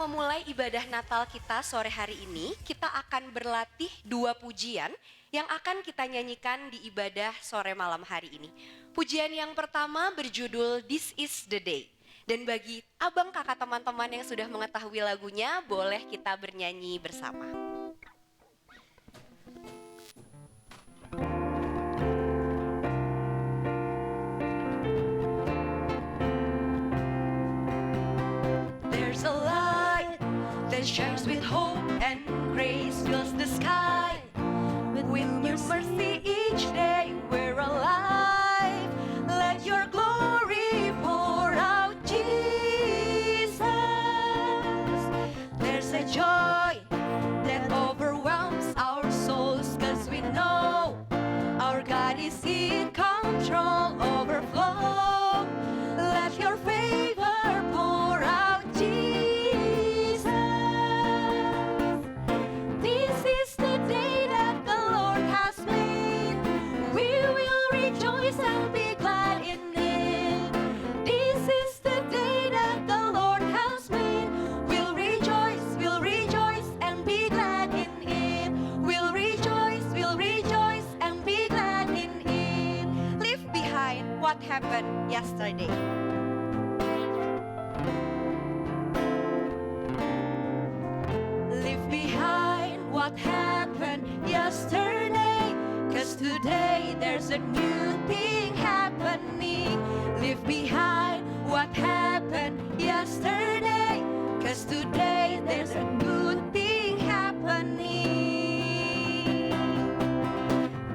memulai ibadah Natal kita sore hari ini, kita akan berlatih 2 pujian yang akan kita nyanyikan di ibadah sore malam hari ini. Pujian yang pertama berjudul This is the Day. Dan bagi abang kakak teman-teman yang sudah mengetahui lagunya, boleh kita bernyanyi bersama. There's a light that shines with hope and grace, fills the sky with new mercy each day. We're alive, let your glory pour out, Jesus. There's a joy that overwhelms our souls, 'cause we know our God is in control. Overflow, let your favor pour out, Jesus. This is the day that the Lord has made. We will rejoice and be glad in it. This is the day that the Lord has made. We'll rejoice and be glad in it. We'll rejoice and be glad in it. Leave behind what happened yesterday. Leave behind what happened yesterday, 'cause today there's a new thing happening. Leave behind what happened yesterday, 'cause today there's a new thing happening.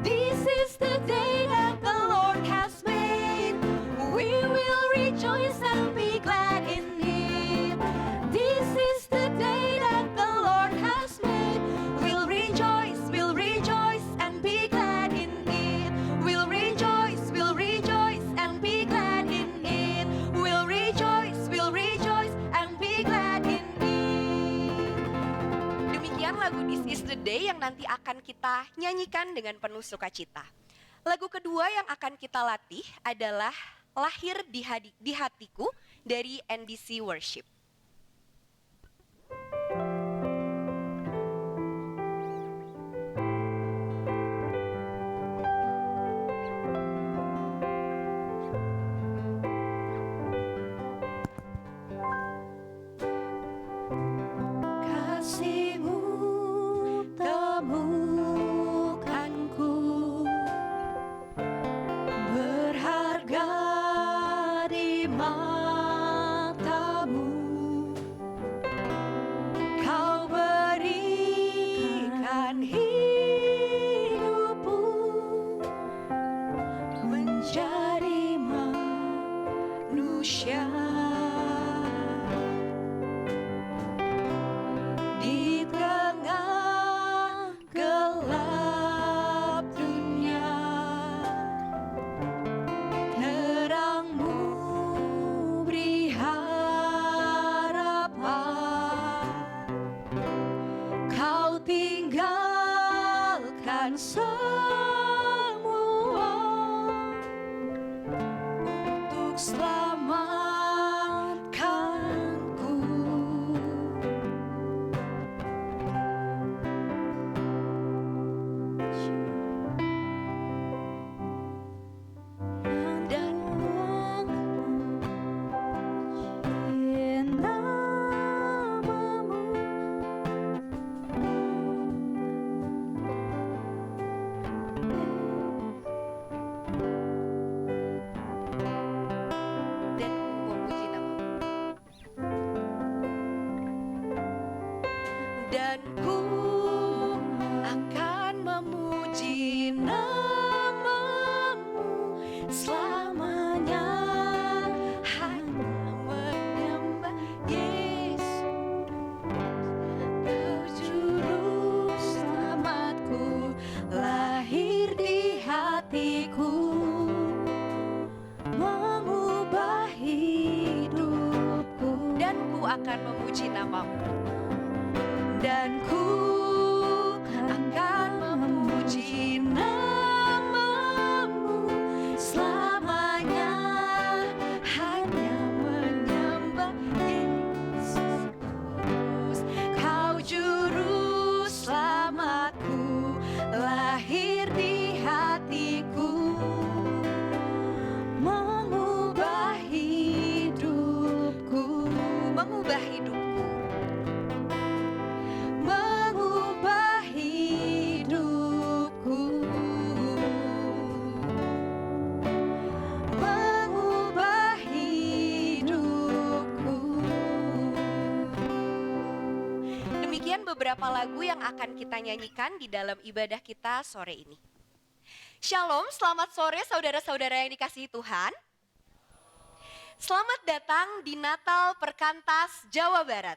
This is the day that the Lord has made. We will rejoice and be glad in it. This is the day that the Lord has made. We'll rejoice and be glad in it. We'll rejoice and be glad in it. We'll rejoice and be glad in it. Demikian lagu This is the Day yang nanti akan kita nyanyikan dengan penuh sukacita. Lagu kedua yang akan kita latih adalah Lahir di Hatiku dari NBC Worship. Kasih-Mu temukanku, berharga di mata-Mu. Kau berikan hidupku menjadi manusia. Di tengah gelap dunia, terang-Mu beri harapan. Kau tinggalkan semua untuk selamatkanku. Dan namamu, dan memuji namamu. Dan ku akan memuji namamu selamanya, hanya menyembah Yesus, Juru Selamatku, lahir di hatiku, mengubah hidupku. Dan ku akan memuji namamu. Dan ku akan memuji namamu selamanya, hanya menyembah Yesus. sekian beberapa lagu yang akan kita nyanyikan di dalam ibadah kita sore ini. Shalom, selamat sore saudara-saudara yang dikasihi Tuhan. Selamat datang di Natal Perkantas Jawa Barat.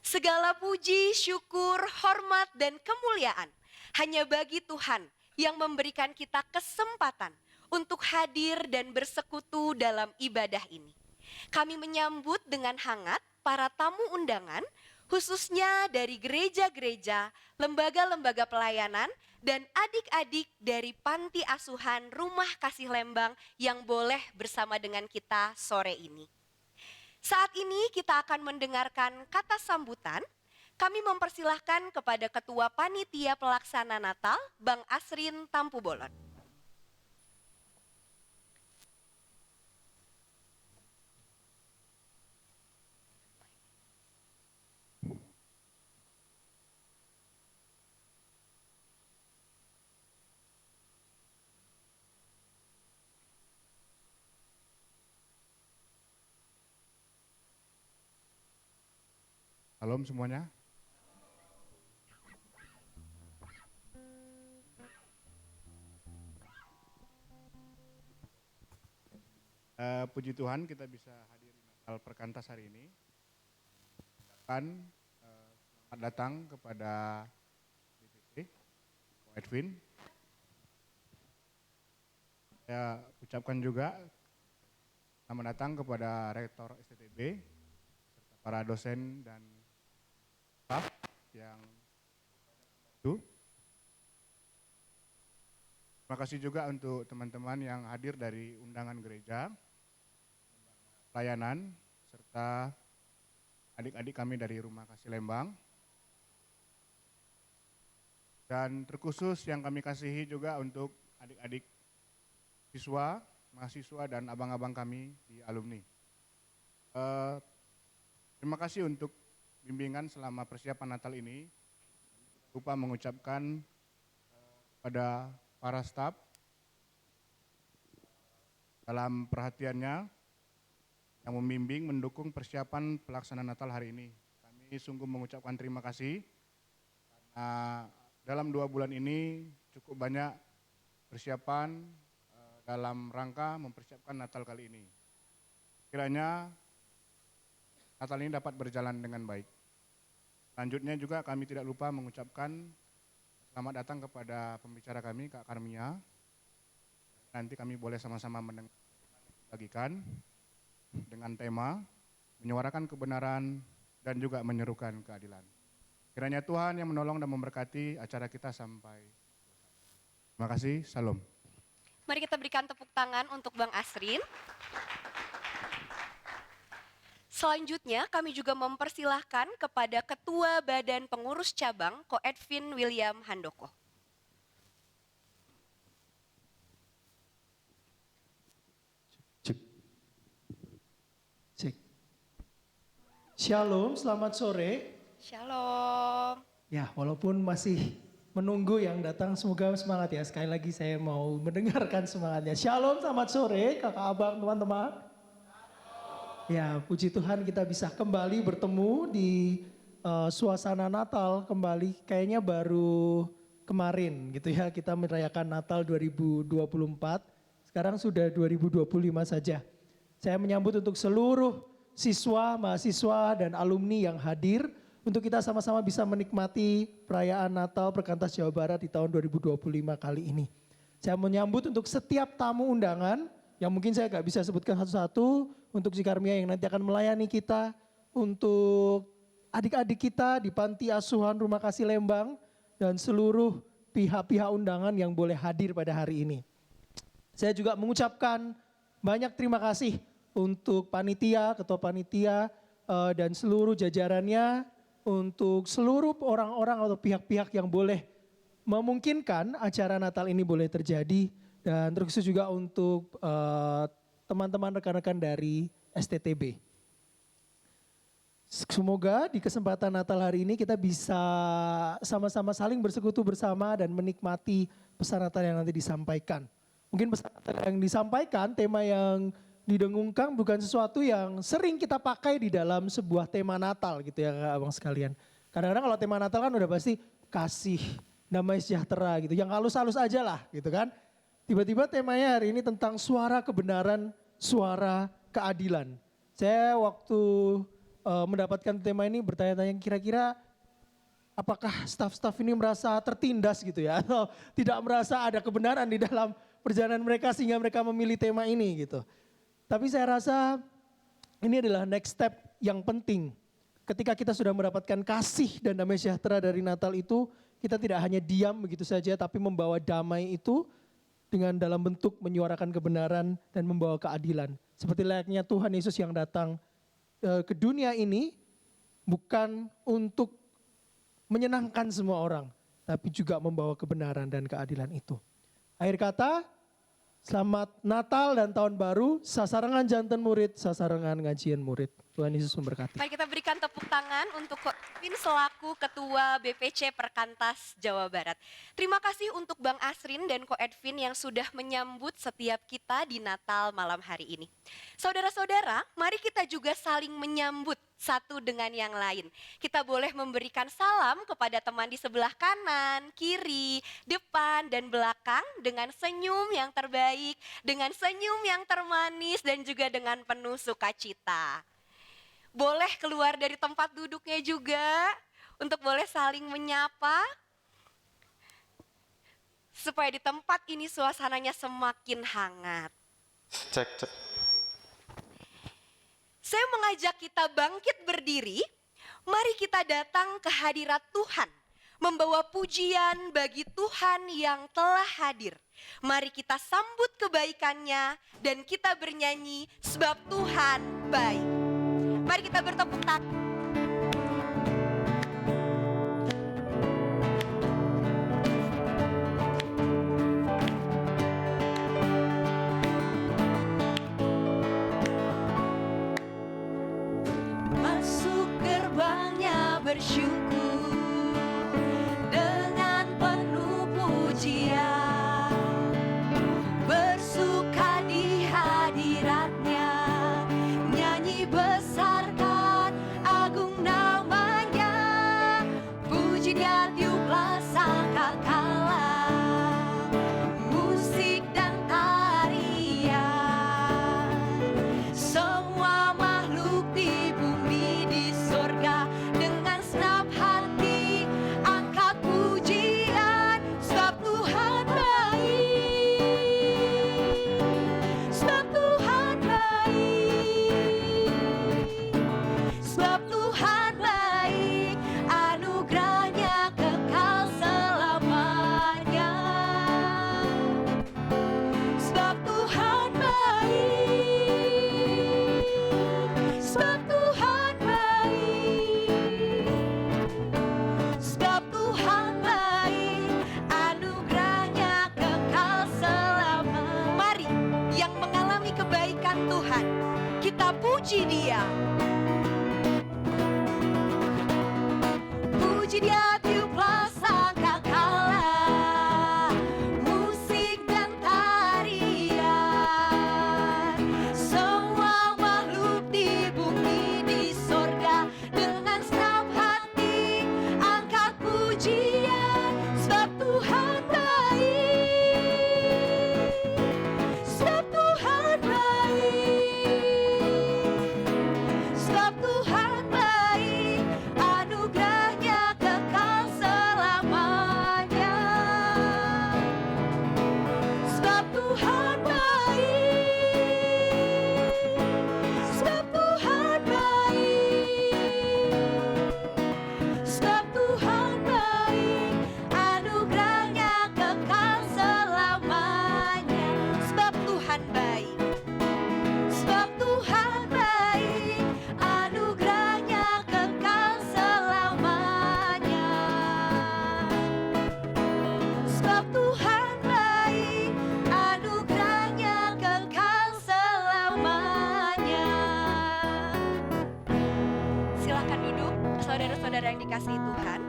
Segala puji, syukur, hormat, dan kemuliaan hanya bagi Tuhan yang memberikan kita kesempatan untuk hadir dan bersekutu dalam ibadah ini. Kami menyambut dengan hangat para tamu undangan, khususnya dari gereja-gereja, lembaga-lembaga pelayanan, dan adik-adik dari Panti Asuhan Rumah Kasih Lembang yang boleh bersama dengan kita sore ini. Saat ini kita akan mendengarkan kata sambutan. Kami mempersilahkan kepada Ketua Panitia Pelaksana Natal, Bang Asrin Tampu Bolon. Shalom semuanya. Puji Tuhan kita bisa hadir di Natal Perkantas hari ini. Selamat datang kepada DPP, Ko Edwin. Saya ucapkan juga selamat datang kepada Rektor STTB, serta para dosen dan staf yang itu. Terima kasih juga untuk teman-teman yang hadir dari undangan gereja, pelayanan, serta adik-adik kami dari Rumah Kasih Lembang. Dan terkhusus yang kami kasihi juga untuk adik-adik siswa, mahasiswa, dan abang-abang kami di alumni. Terima kasih untuk bimbingan selama persiapan Natal ini. Lupa mengucapkan pada para staf dalam perhatiannya yang membimbing mendukung persiapan pelaksanaan Natal hari ini. Kami sungguh mengucapkan terima kasih karena dalam 2 bulan ini cukup banyak persiapan dalam rangka mempersiapkan Natal kali ini. Kiranya Natal ini dapat berjalan dengan baik. Selanjutnya juga kami tidak lupa mengucapkan selamat datang kepada pembicara kami, Kak Karmia. Nanti kami boleh sama-sama mendengarkan dengan tema menyuarakan kebenaran dan juga menyerukan keadilan. Kiranya Tuhan yang menolong dan memberkati acara kita sampai. Terima kasih, Salam. Mari kita berikan tepuk tangan untuk Bang Asrin. Selanjutnya kami juga mempersilahkan kepada Ketua Badan Pengurus Cabang, Ko Edwin William Handoko. Cek. Shalom, selamat sore. Shalom. Ya, walaupun masih menunggu yang datang, semoga semangat ya. Sekali lagi saya mau mendengarkan semangatnya. Shalom, selamat sore kakak abang teman-teman. Ya, puji Tuhan kita bisa kembali bertemu di suasana Natal kembali. Kayaknya baru kemarin gitu ya kita merayakan Natal 2024. Sekarang sudah 2025 saja. Saya menyambut untuk seluruh siswa, mahasiswa, dan alumni yang hadir untuk kita sama-sama bisa menikmati perayaan Natal Perkantas Jawa Barat di tahun 2025 kali ini. Saya menyambut untuk setiap tamu undangan yang mungkin saya gak bisa sebutkan satu-satu, untuk si Karmia yang nanti akan melayani kita, untuk adik-adik kita di Panti Asuhan Rumah Kasih Lembang, dan seluruh pihak-pihak undangan yang boleh hadir pada hari ini. Saya juga mengucapkan banyak terima kasih untuk panitia, ketua panitia, dan seluruh jajarannya, untuk seluruh orang-orang atau pihak-pihak yang boleh memungkinkan acara Natal ini boleh terjadi. Dan terkhusus juga untuk teman-teman rekan-rekan dari STTB. Semoga di kesempatan Natal hari ini kita bisa sama-sama saling bersekutu bersama dan menikmati pesan Natal yang nanti disampaikan. Mungkin pesan Natal yang disampaikan, tema yang didengungkan bukan sesuatu yang sering kita pakai di dalam sebuah tema Natal gitu ya Kak Abang sekalian. Kadang-kadang kalau tema Natal kan udah pasti kasih, damai sejahtera gitu. Yang halus-halus aja lah gitu kan. Tiba-tiba temanya hari ini tentang suara kebenaran, suara keadilan. Saya waktu mendapatkan tema ini bertanya-tanya kira-kira apakah staf-staf ini merasa tertindas gitu ya. Atau tidak merasa ada kebenaran di dalam perjalanan mereka sehingga mereka memilih tema ini gitu. Tapi saya rasa ini adalah next step yang penting. Ketika kita sudah mendapatkan kasih dan damai sejahtera dari Natal itu, kita tidak hanya diam begitu saja, tapi membawa damai itu dengan dalam bentuk menyuarakan kebenaran dan membawa keadilan. Seperti layaknya Tuhan Yesus yang datang ke dunia ini bukan untuk menyenangkan semua orang, tapi juga membawa kebenaran dan keadilan itu. Akhir kata, selamat Natal dan Tahun Baru, sasarangan jantan murid, sasarangan ngajian murid. Tuhan Yesus memberkati. Mari kita berikan tepuk tangan untuk Ko Edwin selaku Ketua BPC Perkantas Jawa Barat. Terima kasih untuk Bang Asrin dan Ko Edwin yang sudah menyambut setiap kita di Natal malam hari ini. Saudara-saudara, mari kita juga saling menyambut satu dengan yang lain. Kita boleh memberikan salam kepada teman di sebelah kanan, kiri, depan, dan belakang dengan senyum yang terbaik, dengan senyum yang termanis, dan juga dengan penuh sukacita. Boleh keluar dari tempat duduknya juga untuk boleh saling menyapa. Supaya di tempat ini suasananya semakin hangat. Cek. Saya mengajak kita bangkit berdiri, mari kita datang ke hadirat Tuhan, membawa pujian bagi Tuhan yang telah hadir. Mari kita sambut kebaikannya dan kita bernyanyi sebab Tuhan baik. Mari kita bertepuk tangan. Masuk gerbangnya bersyukur dengan penuh pujian, bersuka di hadiratnya, nyanyi besarkan agung namanya, puji dia tiuplah sangkakala, musik dan tarian, semua makhluk di bumi di sorga dengan senap hati angkat pujian sebab Tuhan baik, sebab Tuhan baik, sebab Tuhan baik, anugerahnya kekal selamanya, sebab Tuhan baik, sebab Tuhan baik, sebab Tuhan baik, anugerahnya kekal selamanya. Mari yang mengalami kebaikan Tuhan, kita puji Dia. Puji Dia tiuplah sangkakala, musik dan tarian, semua makhluk di bumi di sorga dengan senap hati angkat pujian sebab Tuhan baik, sebab Tuhan baik, sebab Tuhan baik, anugerahnya kekal selamanya, sebab Tuhan baik, sebab Tuhan baik, sebab Tuhan baik, anugerahnya kekal selamanya, sebab Tuhan baik, sebab Tuhan baik, anugerahnya kekal selamanya, sebab Tuhan baik, anugerahnya kekal selamanya. Silakan duduk, saudara-saudara yang dikasihi Tuhan.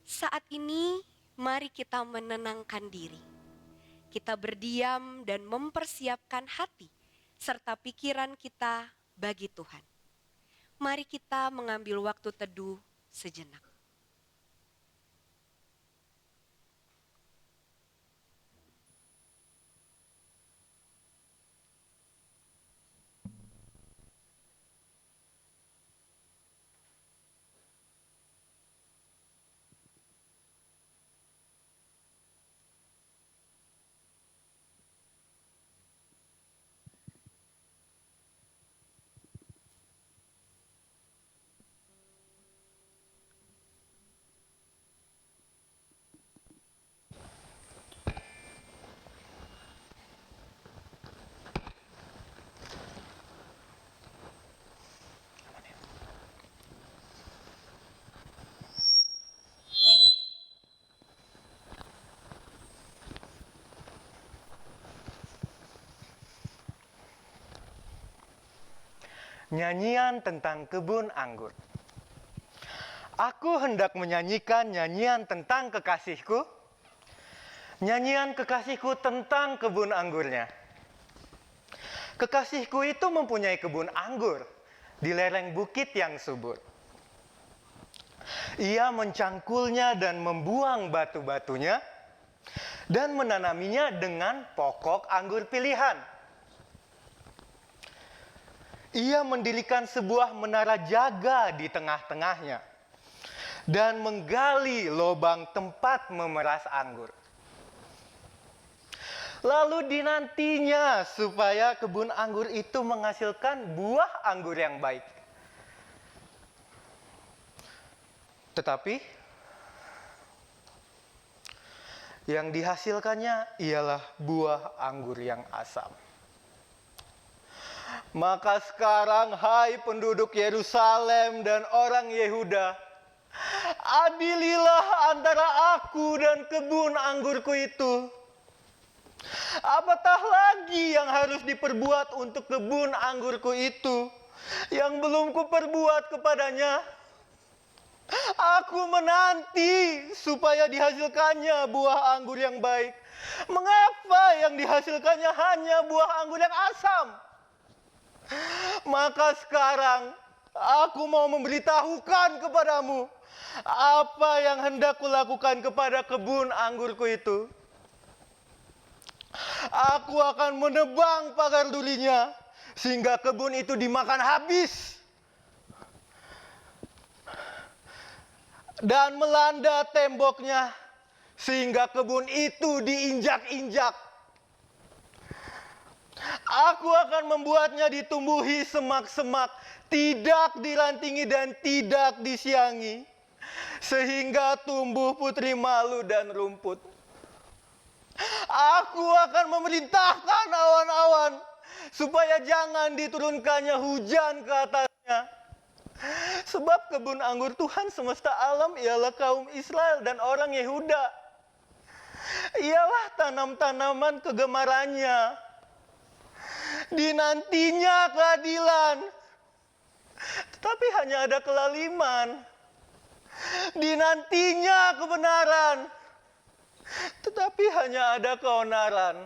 Saat ini mari kita menenangkan diri. Kita berdiam dan mempersiapkan hati serta pikiran kita bagi Tuhan. Mari kita mengambil waktu teduh sejenak. Nyanyian tentang kebun anggur. Aku hendak menyanyikan nyanyian tentang kekasihku. Nyanyian kekasihku tentang kebun anggurnya. Kekasihku itu mempunyai kebun anggur di lereng bukit yang subur. Ia mencangkulnya dan membuang batu-batunya dan menanaminya dengan pokok anggur pilihan. Ia mendirikan sebuah menara jaga di tengah-tengahnya dan menggali lubang tempat memeras anggur. Lalu dinantinya supaya kebun anggur itu menghasilkan buah anggur yang baik. Tetapi yang dihasilkannya ialah buah anggur yang asam. Maka sekarang, hai penduduk Yerusalem dan orang Yehuda, adililah antara aku dan kebun anggurku itu. Apatah lagi yang harus diperbuat untuk kebun anggurku itu yang belum kuperbuat kepadanya? Aku menanti supaya dihasilkannya buah anggur yang baik. Mengapa yang dihasilkannya hanya buah anggur yang asam? Maka sekarang aku mau memberitahukan kepadamu apa yang hendak kulakukan kepada kebun anggurku itu. Aku akan menebang pagar durinya sehingga kebun itu dimakan habis. Dan melanda temboknya sehingga kebun itu diinjak-injak. Aku akan membuatnya ditumbuhi semak-semak, tidak dirantingi dan tidak disiangi, sehingga tumbuh putri malu dan rumput. Aku akan memerintahkan awan-awan, supaya jangan diturunkannya hujan ke atasnya. Sebab kebun anggur Tuhan semesta alam ialah kaum Israel dan orang Yehuda. Ialah tanam-tanaman kegemarannya. Dinantinya keadilan, tetapi hanya ada kelaliman. Dinantinya kebenaran, tetapi hanya ada keonaran.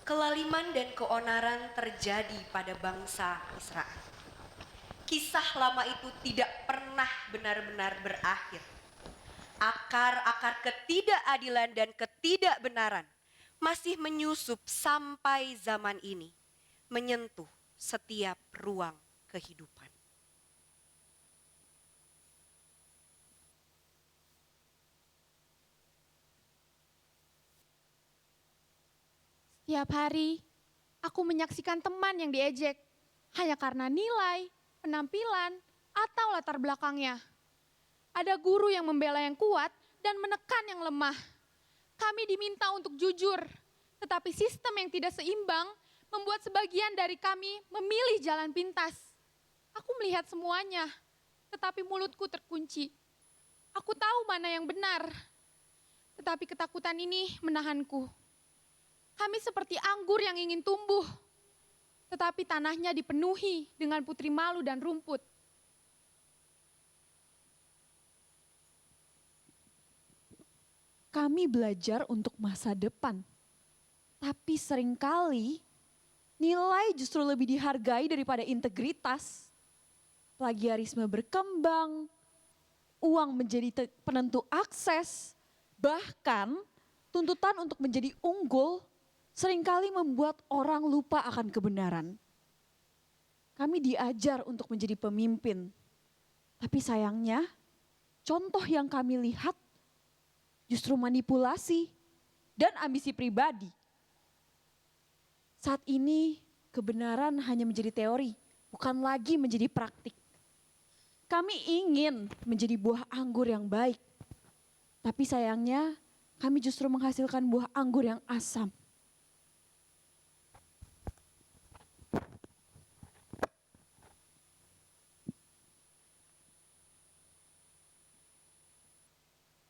Kelaliman dan keonaran terjadi pada bangsa Israel. Kisah lama itu tidak pernah benar-benar berakhir. Akar-akar ketidakadilan dan ketidakbenaran masih menyusup sampai zaman ini, menyentuh setiap ruang kehidupan. Setiap hari, aku menyaksikan teman yang diejek hanya karena nilai, penampilan, atau latar belakangnya. Ada guru yang membela yang kuat dan menekan yang lemah. Kami diminta untuk jujur, tetapi sistem yang tidak seimbang membuat sebagian dari kami memilih jalan pintas. Aku melihat semuanya, tetapi mulutku terkunci. Aku tahu mana yang benar, tetapi ketakutan ini menahanku. Kami seperti anggur yang ingin tumbuh, tetapi tanahnya dipenuhi dengan putri malu dan rumput. Kami belajar untuk masa depan, tapi seringkali nilai justru lebih dihargai daripada integritas. Plagiarisme berkembang, uang menjadi penentu akses, bahkan tuntutan untuk menjadi unggul seringkali membuat orang lupa akan kebenaran. Kami diajar untuk menjadi pemimpin, tapi sayangnya contoh yang kami lihat justru manipulasi dan ambisi pribadi. Saat ini kebenaran hanya menjadi teori, bukan lagi menjadi praktik. Kami ingin menjadi buah anggur yang baik, tapi sayangnya kami justru menghasilkan buah anggur yang asam.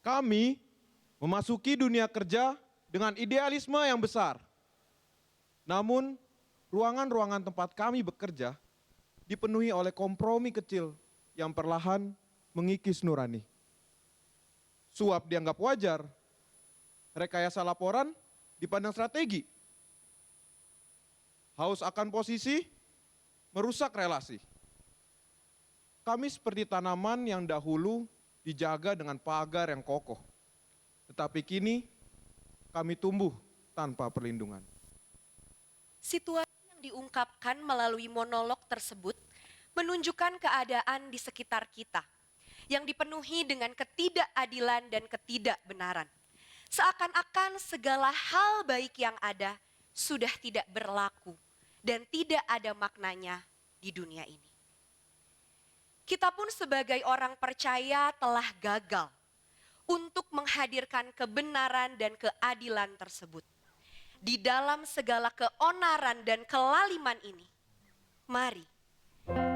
Kami memasuki dunia kerja dengan idealisme yang besar. Namun, ruangan-ruangan tempat kami bekerja dipenuhi oleh kompromi kecil yang perlahan mengikis nurani. Suap dianggap wajar, rekayasa laporan dipandang strategi. Haus akan posisi merusak relasi. Kami seperti tanaman yang dahulu dijaga dengan pagar yang kokoh. Tetapi kini kami tumbuh tanpa perlindungan. Situasi yang diungkapkan melalui monolog tersebut menunjukkan keadaan di sekitar kita yang dipenuhi dengan ketidakadilan dan ketidakbenaran. Seakan-akan segala hal baik yang ada sudah tidak berlaku dan tidak ada maknanya di dunia ini. Kita pun sebagai orang percaya telah gagal untuk menghadirkan kebenaran dan keadilan tersebut. Di dalam segala keonaran dan kelaliman ini, mari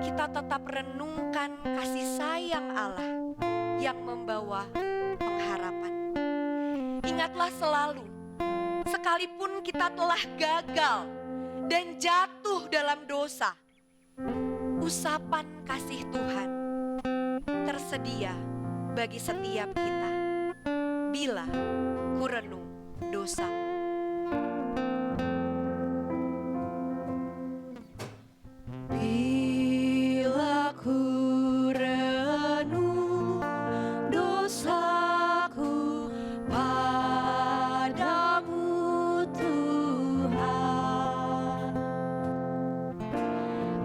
kita tetap renungkan kasih sayang Allah yang membawa pengharapan. Ingatlah selalu, sekalipun kita telah gagal dan jatuh dalam dosa, usapan kasih Tuhan tersedia bagi setiap kita bila kurenung dosa. Bila kurenung dosaku padamu Tuhan,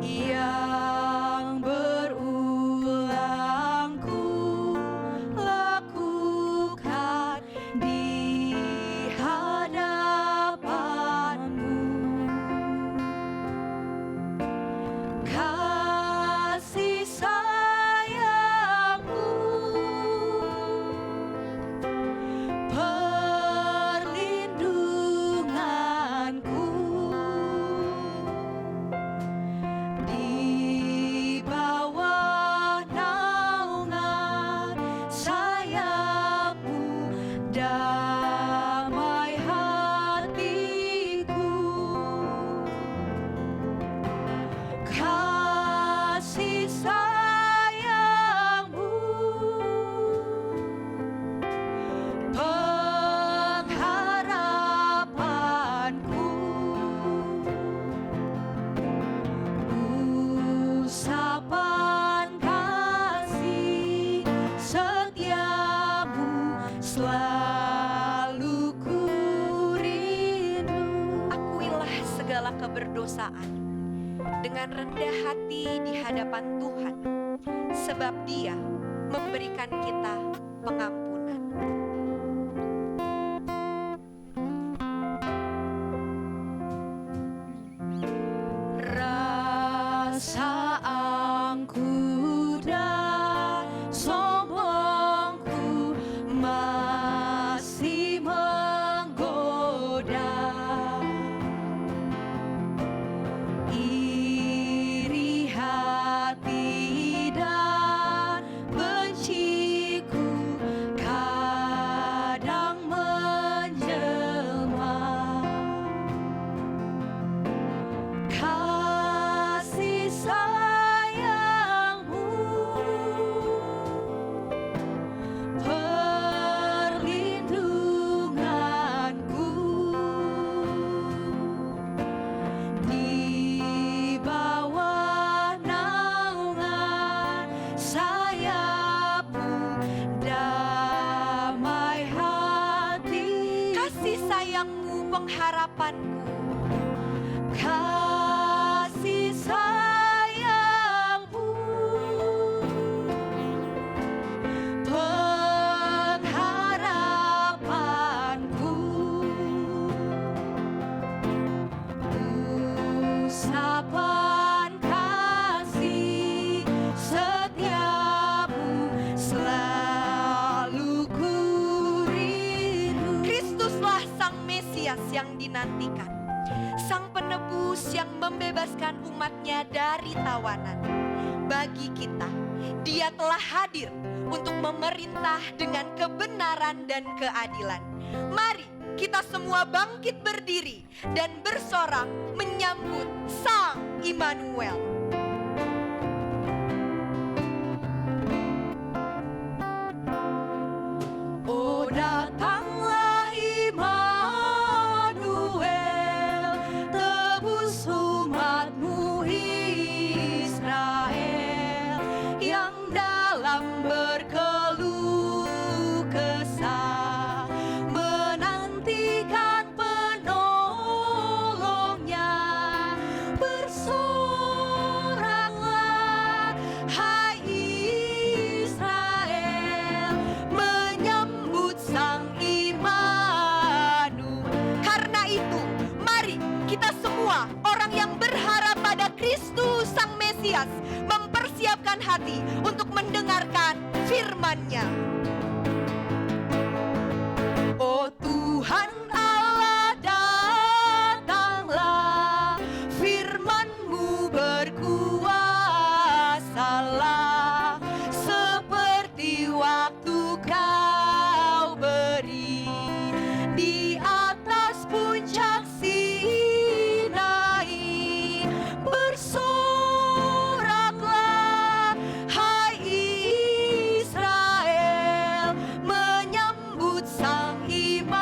yang berulang ku lakukan di hadapanmu. Kasih sayangmu, perlindunganku, di bawah naungan sayapmu, damai hatiku. Kasih sayangmu, pengharapanku, usapan kasih setiamu selalu ku rindu. Akuilah segala keberdosaan dengan rendah hati di hadapan Tuhan, sebab Dia memberikan kita pengampunan. Rasa angku dan sombongku masih menggoda. Iri hati dan benciku kadang menjelma. Kasih sayangmu, harapanku. Kasih sayangmu, pengharapanku, usapan kasih setiamu selalu ku rindu. Kristuslah Sang Mesias yang dinantikan, Sang Penebus yang membebaskan umatnya dari tawanan. Bagi kita, Dia telah hadir untuk memerintah dengan kebenaran dan keadilan. Mari kita semua bangkit berdiri dan bersorak menyambut Sang Immanuel. Oh, datanglah Immanuel, tebus umatmu Israel, yang dalam berkeluh kesah menantikan penolongnya. Bersoraklah hai Israel, menyambut Sang Immanuel. Karena itu, mari kita semua orang yang berharap pada Kristus Sang Mesias mempersiapkan hati untuk mendengarkan firman-Nya. Oh Tuhan Allah, datanglah, firman-Mu berkuasalah, seperti waktu Kau beri di atas puncak Sinai. Bersoraklah hai Israel, menyambut Sang Immanuel.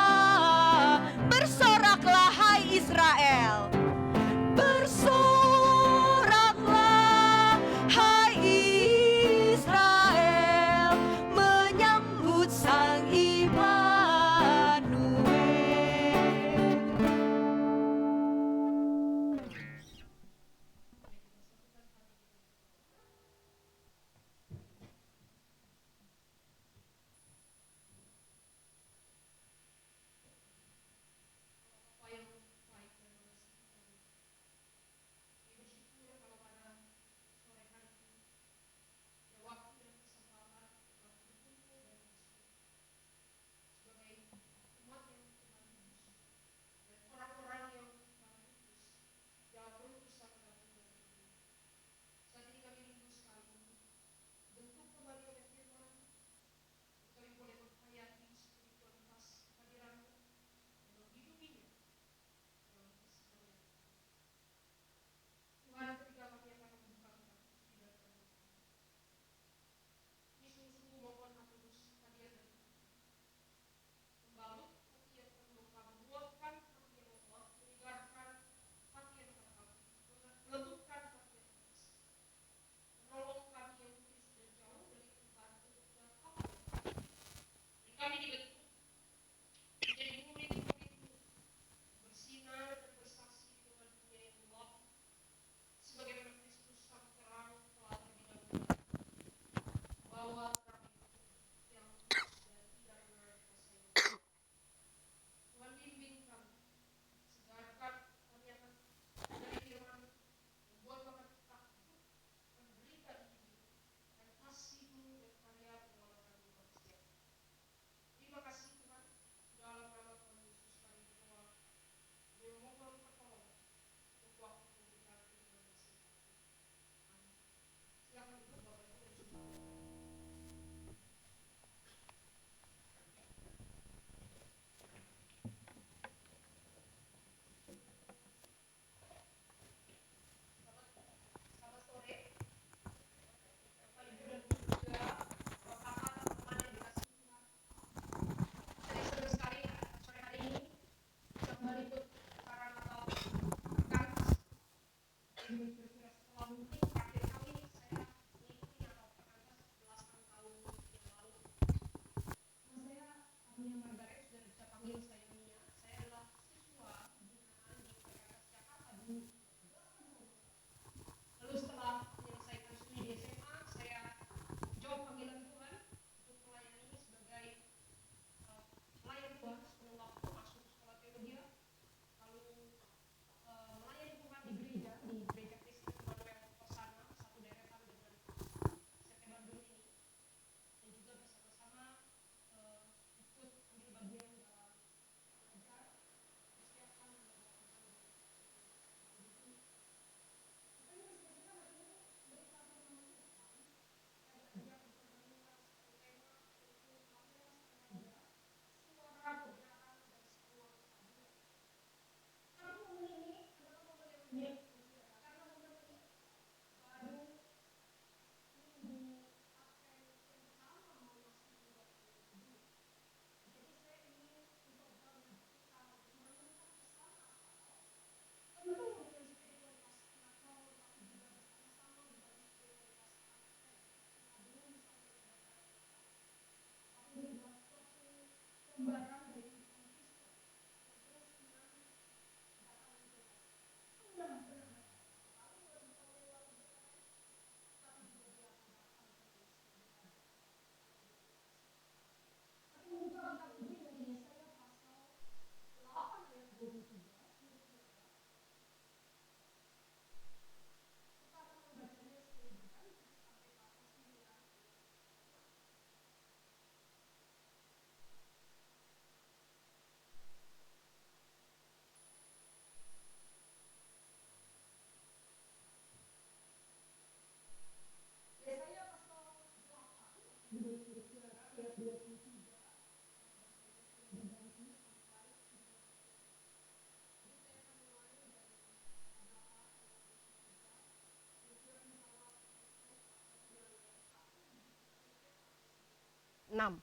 6.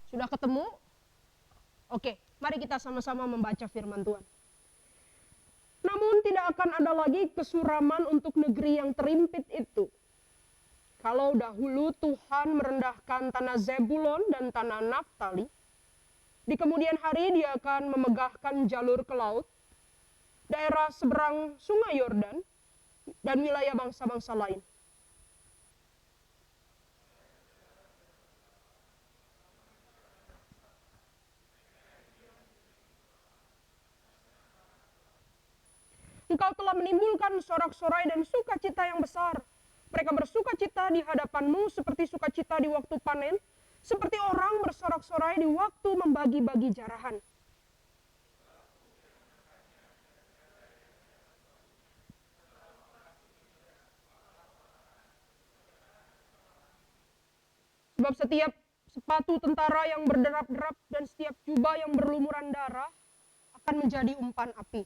Sudah ketemu? Oke, mari kita sama-sama membaca firman Tuhan. Namun tidak akan ada lagi kesuraman untuk negeri yang terimpit itu. Kalau dahulu Tuhan merendahkan tanah Zebulon dan tanah Naftali, di kemudian hari Dia akan memegahkan jalur ke laut, daerah seberang sungai Yordan, dan wilayah bangsa-bangsa lain. Engkau telah menimbulkan sorak-sorai dan sukacita yang besar. Mereka bersukacita di hadapanmu seperti sukacita di waktu panen, seperti orang bersorak-sorai di waktu membagi-bagi jarahan. Sebab setiap sepatu tentara yang berderap-derap dan setiap jubah yang berlumuran darah akan menjadi umpan api.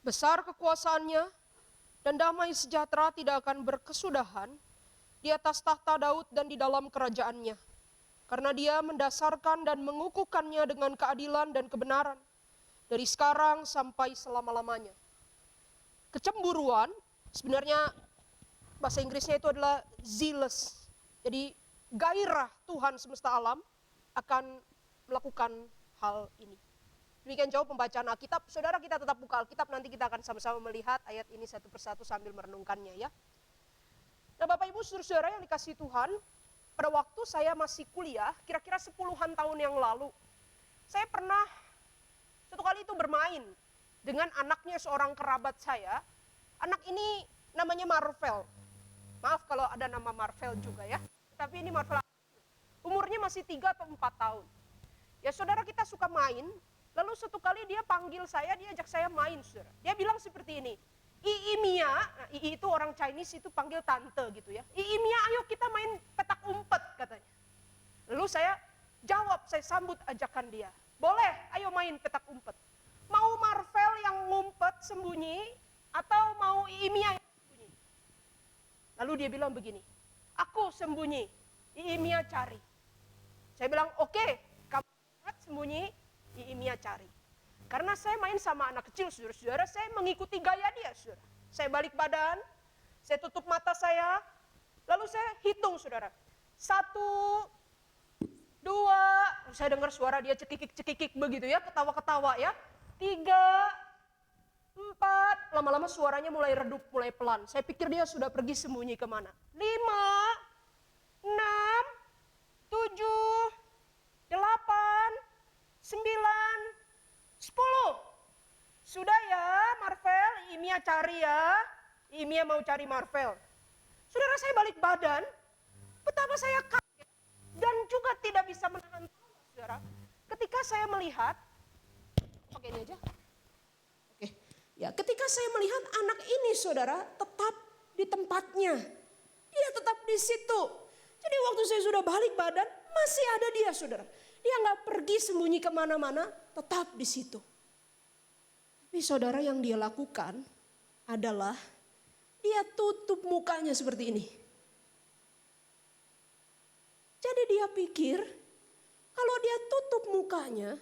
Besar kekuasaannya dan damai sejahtera tidak akan berkesudahan di atas tahta Daud dan di dalam kerajaannya. Karena Dia mendasarkan dan mengukuhkannya dengan keadilan dan kebenaran dari sekarang sampai selama-lamanya. Kecemburuan, sebenarnya bahasa Inggrisnya itu adalah zealous. Jadi gairah Tuhan semesta alam akan melakukan hal ini. Demikian jauh pembacaan Alkitab. Saudara, kita tetap buka Alkitab, nanti kita akan sama-sama melihat ayat ini satu persatu sambil merenungkannya ya. Nah Bapak Ibu saudara-saudara yang dikasihi Tuhan, pada waktu saya masih kuliah, kira-kira 10-an tahun yang lalu, saya pernah satu kali itu bermain dengan anaknya seorang kerabat saya. Anak ini namanya Marvel. Maaf kalau ada nama Marvel juga ya, tapi ini Marvel. Umurnya masih 3 atau 4 tahun. Ya saudara, kita suka main. Lalu satu kali dia panggil saya, dia ajak saya main, saudara. Dia bilang seperti ini, Ii Mia, nah, Ii itu orang Chinese itu panggil tante gitu ya. Ii Mia, ayo kita main petak umpet katanya. Lalu saya jawab, saya sambut ajakan dia. Boleh, ayo main petak umpet. Mau Marvel yang ngumpet sembunyi atau mau Ii Mia yang sembunyi? Lalu dia bilang begini, aku sembunyi, Ii Mia cari. Saya bilang, oke, kamu sembunyi, Ii Mia cari. Karena saya main sama anak kecil, saudara-saudara, saya mengikuti gaya dia, saudara. Saya balik badan, saya tutup mata saya, lalu saya hitung, saudara. 1, 2, saya dengar suara dia cekikik-cekikik begitu ya, ketawa-ketawa ya. 3, 4, lama-lama suaranya mulai redup, mulai pelan. Saya pikir dia sudah pergi sembunyi kemana. 5, 6, 7, 8, 9, 10. Sudah ya Marvel, Ii Mia cari ya. Ii Mia mau cari Marvel. Saudara, saya balik badan, betapa saya kaget dan juga tidak bisa menahan tawa, saudara. Ketika saya melihat, pakai ini aja. Oke, ya ketika saya melihat anak ini saudara tetap di tempatnya. Dia tetap di situ. Jadi waktu saya sudah balik badan, masih ada dia saudara. Dia nggak pergi sembunyi kemana-mana, tetap di situ. Tapi saudara, yang dia lakukan adalah dia tutup mukanya seperti ini. Jadi dia pikir kalau dia tutup mukanya,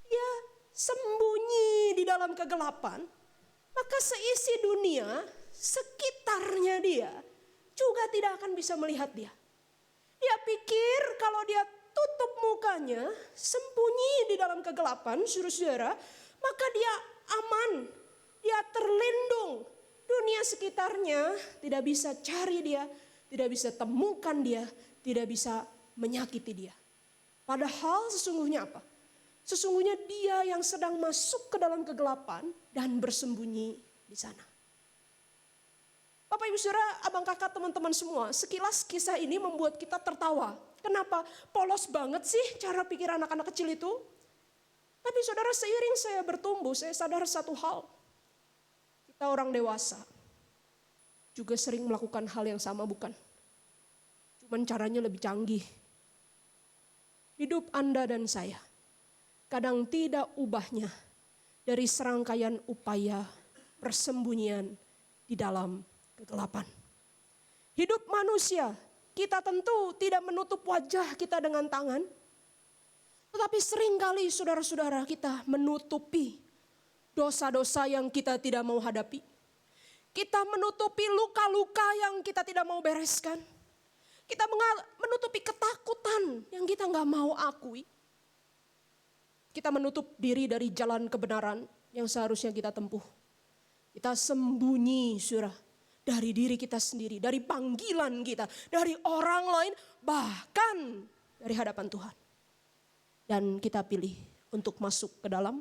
dia sembunyi di dalam kegelapan, maka seisi dunia sekitarnya dia juga tidak akan bisa melihat dia. Dia pikir kalau dia tutup mukanya, sembunyi di dalam kegelapan, saudara-saudara, maka dia aman, dia terlindung. Dunia sekitarnya tidak bisa cari dia, tidak bisa temukan dia, tidak bisa menyakiti dia. Padahal sesungguhnya apa? Sesungguhnya dia yang sedang masuk ke dalam kegelapan dan bersembunyi di sana. Bapak Ibu Saudara, abang kakak teman-teman semua, sekilas kisah ini membuat kita tertawa. Kenapa? Polos banget sih cara pikir anak-anak kecil itu. Tapi saudara, seiring saya bertumbuh, saya sadar satu hal. Kita orang dewasa. juga sering melakukan hal yang sama, bukan? Cuman caranya lebih canggih. Hidup Anda dan saya kadang tidak ubahnya dari serangkaian upaya persembunyian di dalam kegelapan. Hidup manusia, kita tentu tidak menutup wajah kita dengan tangan. Tetapi seringkali saudara-saudara kita menutupi dosa-dosa yang kita tidak mau hadapi. Kita menutupi luka-luka yang kita tidak mau bereskan. Kita menutupi ketakutan yang kita nggak mau akui. Kita menutup diri dari jalan kebenaran yang seharusnya kita tempuh. Kita sembunyi, saudara, dari diri kita sendiri, dari panggilan kita, dari orang lain, bahkan dari hadapan Tuhan. Dan kita pilih untuk masuk ke dalam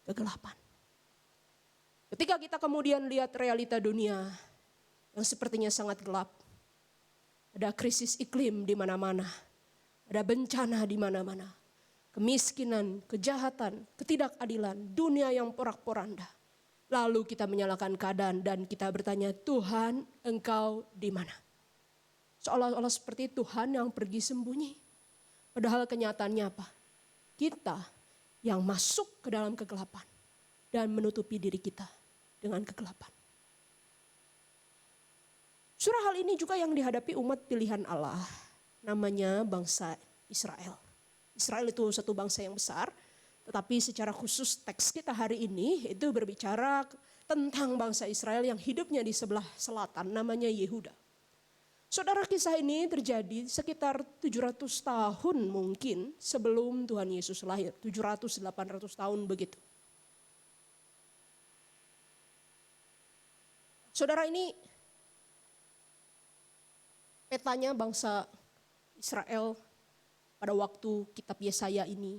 kegelapan. Ketika kita kemudian lihat realita dunia yang sepertinya sangat gelap, ada krisis iklim di mana-mana, ada bencana di mana-mana, kemiskinan, kejahatan, ketidakadilan, dunia yang porak-poranda. Lalu kita menyalahkan keadaan dan kita bertanya, Tuhan, Engkau di mana? Seolah-olah seperti Tuhan yang pergi sembunyi. Padahal kenyataannya apa? Kita yang masuk ke dalam kegelapan dan menutupi diri kita dengan kegelapan. Surah hal ini juga yang dihadapi umat pilihan Allah, namanya bangsa Israel. Israel itu satu bangsa yang besar, tetapi secara khusus teks kita hari ini itu berbicara tentang bangsa Israel yang hidupnya di sebelah selatan, namanya Yehuda. Saudara, kisah ini terjadi sekitar 700 tahun mungkin sebelum Tuhan Yesus lahir, 700-800 tahun begitu. Saudara, ini petanya bangsa Israel pada waktu kitab Yesaya ini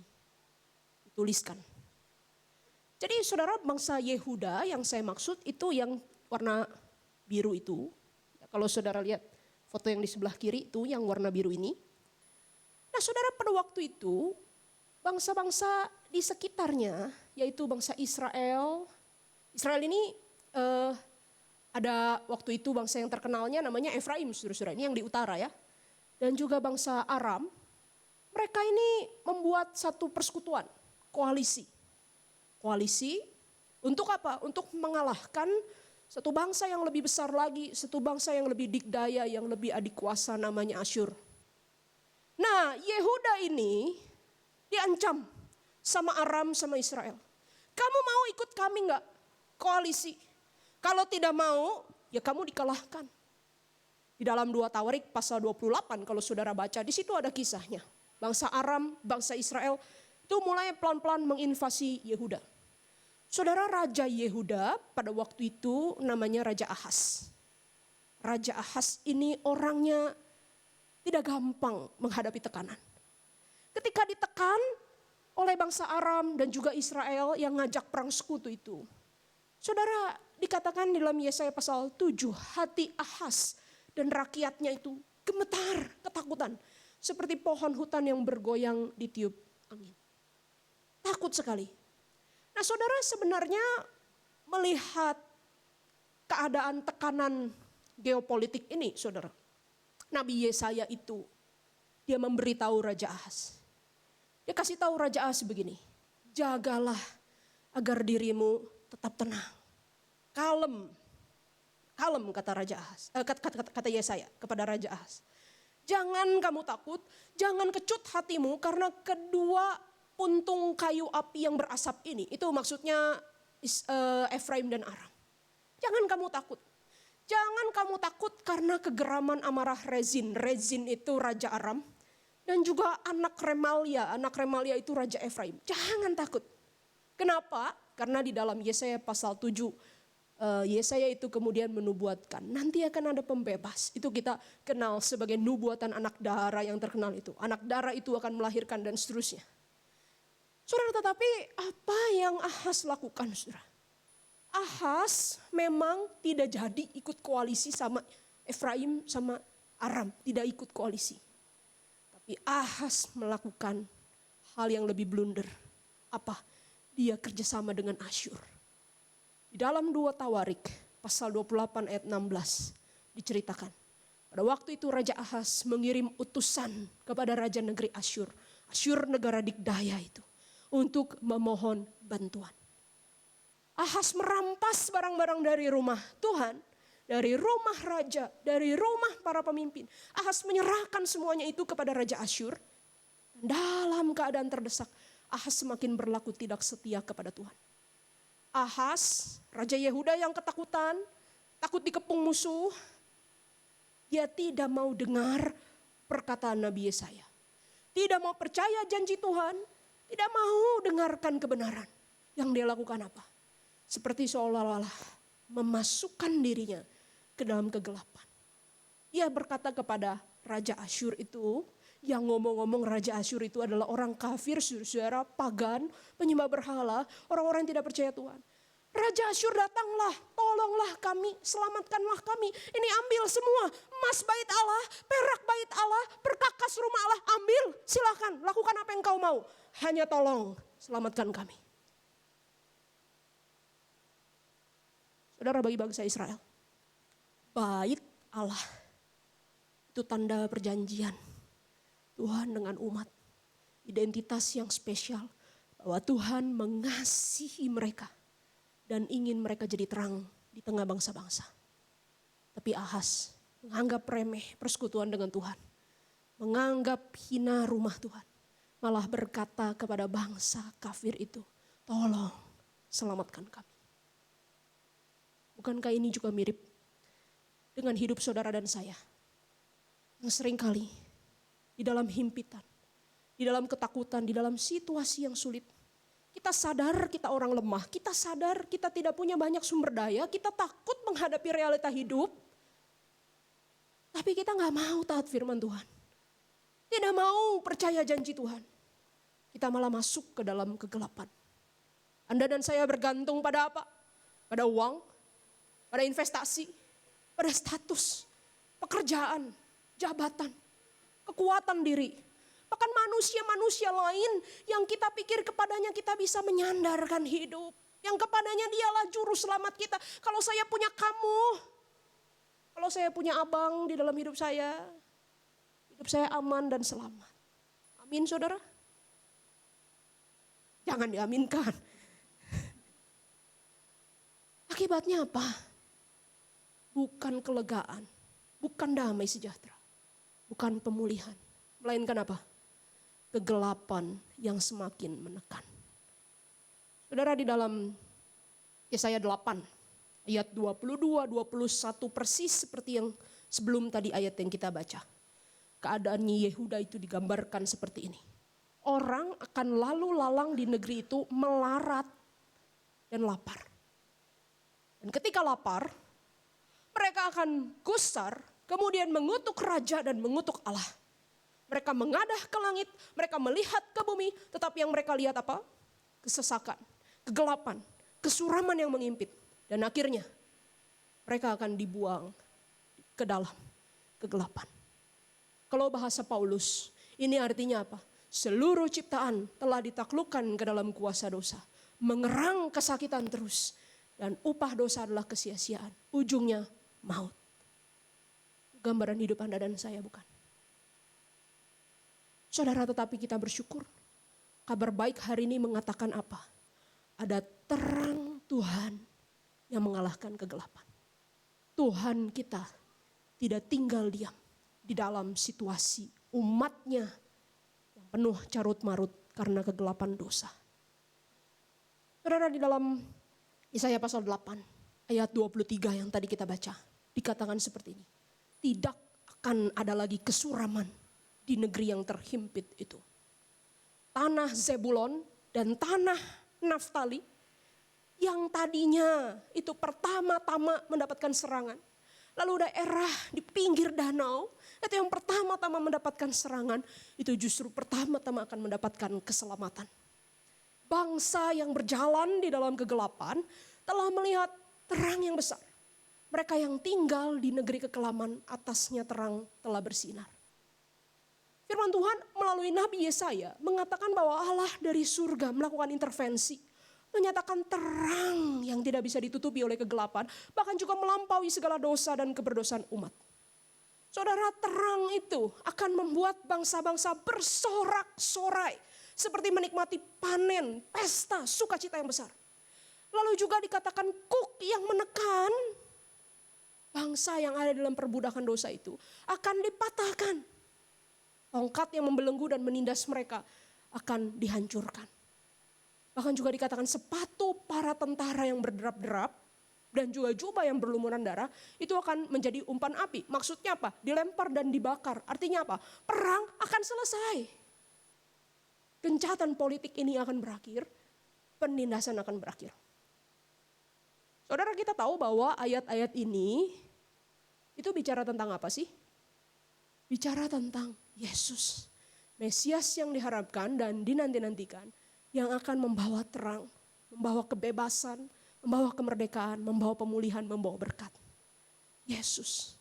dituliskan. Jadi saudara, bangsa Yehuda yang saya maksud itu yang warna biru itu. Kalau saudara lihat foto yang di sebelah kiri itu yang warna biru ini. Nah saudara, pada waktu itu bangsa-bangsa di sekitarnya yaitu bangsa Israel. Israel ini ada waktu itu bangsa yang terkenalnya namanya Efraim, saudara-saudara, ini yang di utara ya. Dan juga bangsa Aram. Mereka ini membuat satu persekutuan, koalisi. Koalisi untuk apa? Untuk mengalahkan satu bangsa yang lebih besar lagi, satu bangsa yang lebih dikdaya, yang lebih adikuasa namanya Asyur. Nah, Yehuda ini diancam sama Aram sama Israel. Kamu mau ikut kami enggak? Koalisi. Kalau tidak mau, ya kamu dikalahkan. Di dalam 2 Tawarik pasal 28 kalau saudara baca, di situ ada kisahnya. Bangsa Aram, bangsa Israel itu mulai pelan-pelan menginvasi Yehuda. Saudara, Raja Yehuda pada waktu itu namanya Raja Ahas. Raja Ahas ini orangnya tidak gampang menghadapi tekanan. Ketika ditekan oleh bangsa Aram dan juga Israel yang ngajak perang sekutu itu. Saudara, dikatakan dalam Yesaya pasal 7, hati Ahas dan rakyatnya itu gemetar, ketakutan. Seperti pohon hutan yang bergoyang ditiup angin. Takut sekali. Nah saudara, sebenarnya melihat keadaan tekanan geopolitik ini saudara. Nabi Yesaya itu dia memberitahu Raja Ahas. Dia kasih tahu Raja Ahas begini. Jagalah agar dirimu tetap tenang. Kalem. Kalem kata Raja Ahas. Kata Yesaya kepada Raja Ahas. Jangan kamu takut, jangan kecut hatimu karena kedua puntung kayu api yang berasap ini, itu maksudnya Efraim dan Aram. Jangan kamu takut. Jangan kamu takut karena kegeraman amarah Rezin. Rezin itu Raja Aram. Dan juga anak Remalia. Anak Remalia itu Raja Efraim. Jangan takut. Kenapa? Karena di dalam Yesaya pasal 7. Yesaya itu kemudian menubuatkan. Nanti akan ada pembebas. Itu kita kenal sebagai nubuatan anak dara yang terkenal itu. Anak dara itu akan melahirkan dan seterusnya. Saudara, tetapi apa yang Ahas lakukan, saudara? Ahas memang tidak jadi ikut koalisi sama Efraim sama Aram. Tidak ikut koalisi. Tapi Ahas melakukan hal yang lebih blunder. Apa? Dia kerjasama dengan Asyur. Di dalam 2 Tawarik pasal 28 ayat 16 diceritakan. Pada waktu itu Raja Ahaz mengirim utusan kepada Raja negeri Asyur. Asyur negara dikdaya itu. Untuk memohon bantuan. Ahaz merampas barang-barang dari rumah Tuhan. Dari rumah raja, dari rumah para pemimpin. Ahaz menyerahkan semuanya itu kepada Raja Asyur. Dalam keadaan terdesak, Ahaz semakin berlaku tidak setia kepada Tuhan. Ahaz, Raja Yehuda yang ketakutan, takut dikepung musuh. Dia tidak mau dengar perkataan Nabi Yesaya. Tidak mau percaya janji Tuhan, tidak mau dengarkan kebenaran. Yang dia lakukan apa? Seperti seolah-olah memasukkan dirinya ke dalam kegelapan. Ia berkata kepada Raja Asyur itu, yang ngomong-ngomong Raja Asyur itu adalah orang kafir, saudara, pagan, penyembah berhala, orang-orang yang tidak percaya Tuhan. Raja Asyur datanglah, tolonglah kami, selamatkanlah kami. Ini ambil semua, emas bait Allah, perak bait Allah, perkakas rumah Allah, ambil, silakan, lakukan apa yang kau mau. Hanya tolong, selamatkan kami. Saudara, bagi bangsa Israel, bait Allah itu tanda perjanjian Tuhan dengan umat. Identitas yang spesial bahwa Tuhan mengasihi mereka dan ingin mereka jadi terang di tengah bangsa-bangsa. Tapi Ahaz menganggap remeh persekutuan dengan Tuhan. Menganggap hina rumah Tuhan. Malah berkata kepada bangsa kafir itu, tolong selamatkan kami. Bukankah ini juga mirip dengan hidup saudara dan saya? Yang seringkali di dalam himpitan, di dalam ketakutan, di dalam situasi yang sulit. Kita sadar kita orang lemah, kita sadar kita tidak punya banyak sumber daya, kita takut menghadapi realita hidup. Tapi kita gak mau taat firman Tuhan. Tidak mau percaya janji Tuhan. Kita malah masuk ke dalam kegelapan. Anda dan saya bergantung pada apa? Pada uang, pada investasi, pada status, pekerjaan, jabatan, kekuatan diri. Bahkan manusia-manusia lain yang kita pikir kepadanya kita bisa menyandarkan hidup. Yang kepadanya dialah juru selamat kita. Kalau saya punya kamu, kalau saya punya abang di dalam hidup saya aman dan selamat. Amin saudara? Jangan diaminkan. Akibatnya apa? Bukan kelegaan, bukan damai sejahtera, bukan pemulihan. Melainkan apa? Kegelapan yang semakin menekan. Saudara, di dalam Yesaya 8 ayat 22, 21 persis seperti yang sebelum tadi ayat yang kita baca. Keadaannya Yehuda itu digambarkan seperti ini. Orang akan lalu lalang di negeri itu melarat dan lapar. Dan ketika lapar, mereka akan gusar, kemudian mengutuk raja dan mengutuk Allah. Mereka mengadah ke langit, mereka melihat ke bumi, tetapi yang mereka lihat apa? Kesesakan, kegelapan, kesuraman yang mengimpit. Dan akhirnya mereka akan dibuang ke dalam kegelapan. Kalau bahasa Paulus, ini artinya apa? Seluruh ciptaan telah ditaklukkan ke dalam kuasa dosa. Mengerang kesakitan terus. Dan upah dosa adalah kesia-siaan. Ujungnya maut. Gambaran hidup Anda dan saya bukan? Saudara, tetapi kita bersyukur. Kabar baik hari ini mengatakan apa? Ada terang Tuhan yang mengalahkan kegelapan. Tuhan kita tidak tinggal diam di dalam situasi umatnya yang penuh carut marut karena kegelapan dosa. Saudara, di dalam Yesaya pasal 8 ayat 23 yang tadi kita baca, dikatakan seperti ini. Tidak akan ada lagi kesuraman di negeri yang terhimpit itu. Tanah Zebulon dan tanah Naftali yang tadinya itu pertama-tama mendapatkan serangan. Lalu daerah di pinggir danau itu yang pertama-tama mendapatkan serangan, itu justru pertama-tama akan mendapatkan keselamatan. Bangsa yang berjalan di dalam kegelapan telah melihat terang yang besar. Mereka yang tinggal di negeri kekelaman, atasnya terang telah bersinar. Firman Tuhan melalui Nabi Yesaya mengatakan bahwa Allah dari surga melakukan intervensi. menyatakan terang yang tidak bisa ditutupi oleh kegelapan, bahkan juga melampaui segala dosa dan keberdosaan umat. Saudara, terang itu akan membuat bangsa-bangsa bersorak-sorai seperti menikmati panen, pesta, sukacita yang besar. Lalu juga dikatakan kuk yang menekan bangsa yang ada dalam perbudakan dosa itu akan dipatahkan. Tongkat yang membelenggu dan menindas mereka akan dihancurkan. Bahkan juga dikatakan sepatu para tentara yang berderap-derap dan juga jubah yang berlumuran darah itu akan menjadi umpan api. Maksudnya apa? Dilempar dan dibakar. Artinya apa? Perang akan selesai. Gencatan politik ini akan berakhir, penindasan akan berakhir. Saudara, kita tahu bahwa ayat-ayat ini itu bicara tentang apa sih? Bicara tentang Yesus, Mesias yang diharapkan dan dinanti-nantikan, yang akan membawa terang, membawa kebebasan, membawa kemerdekaan, membawa pemulihan, membawa berkat. Yesus.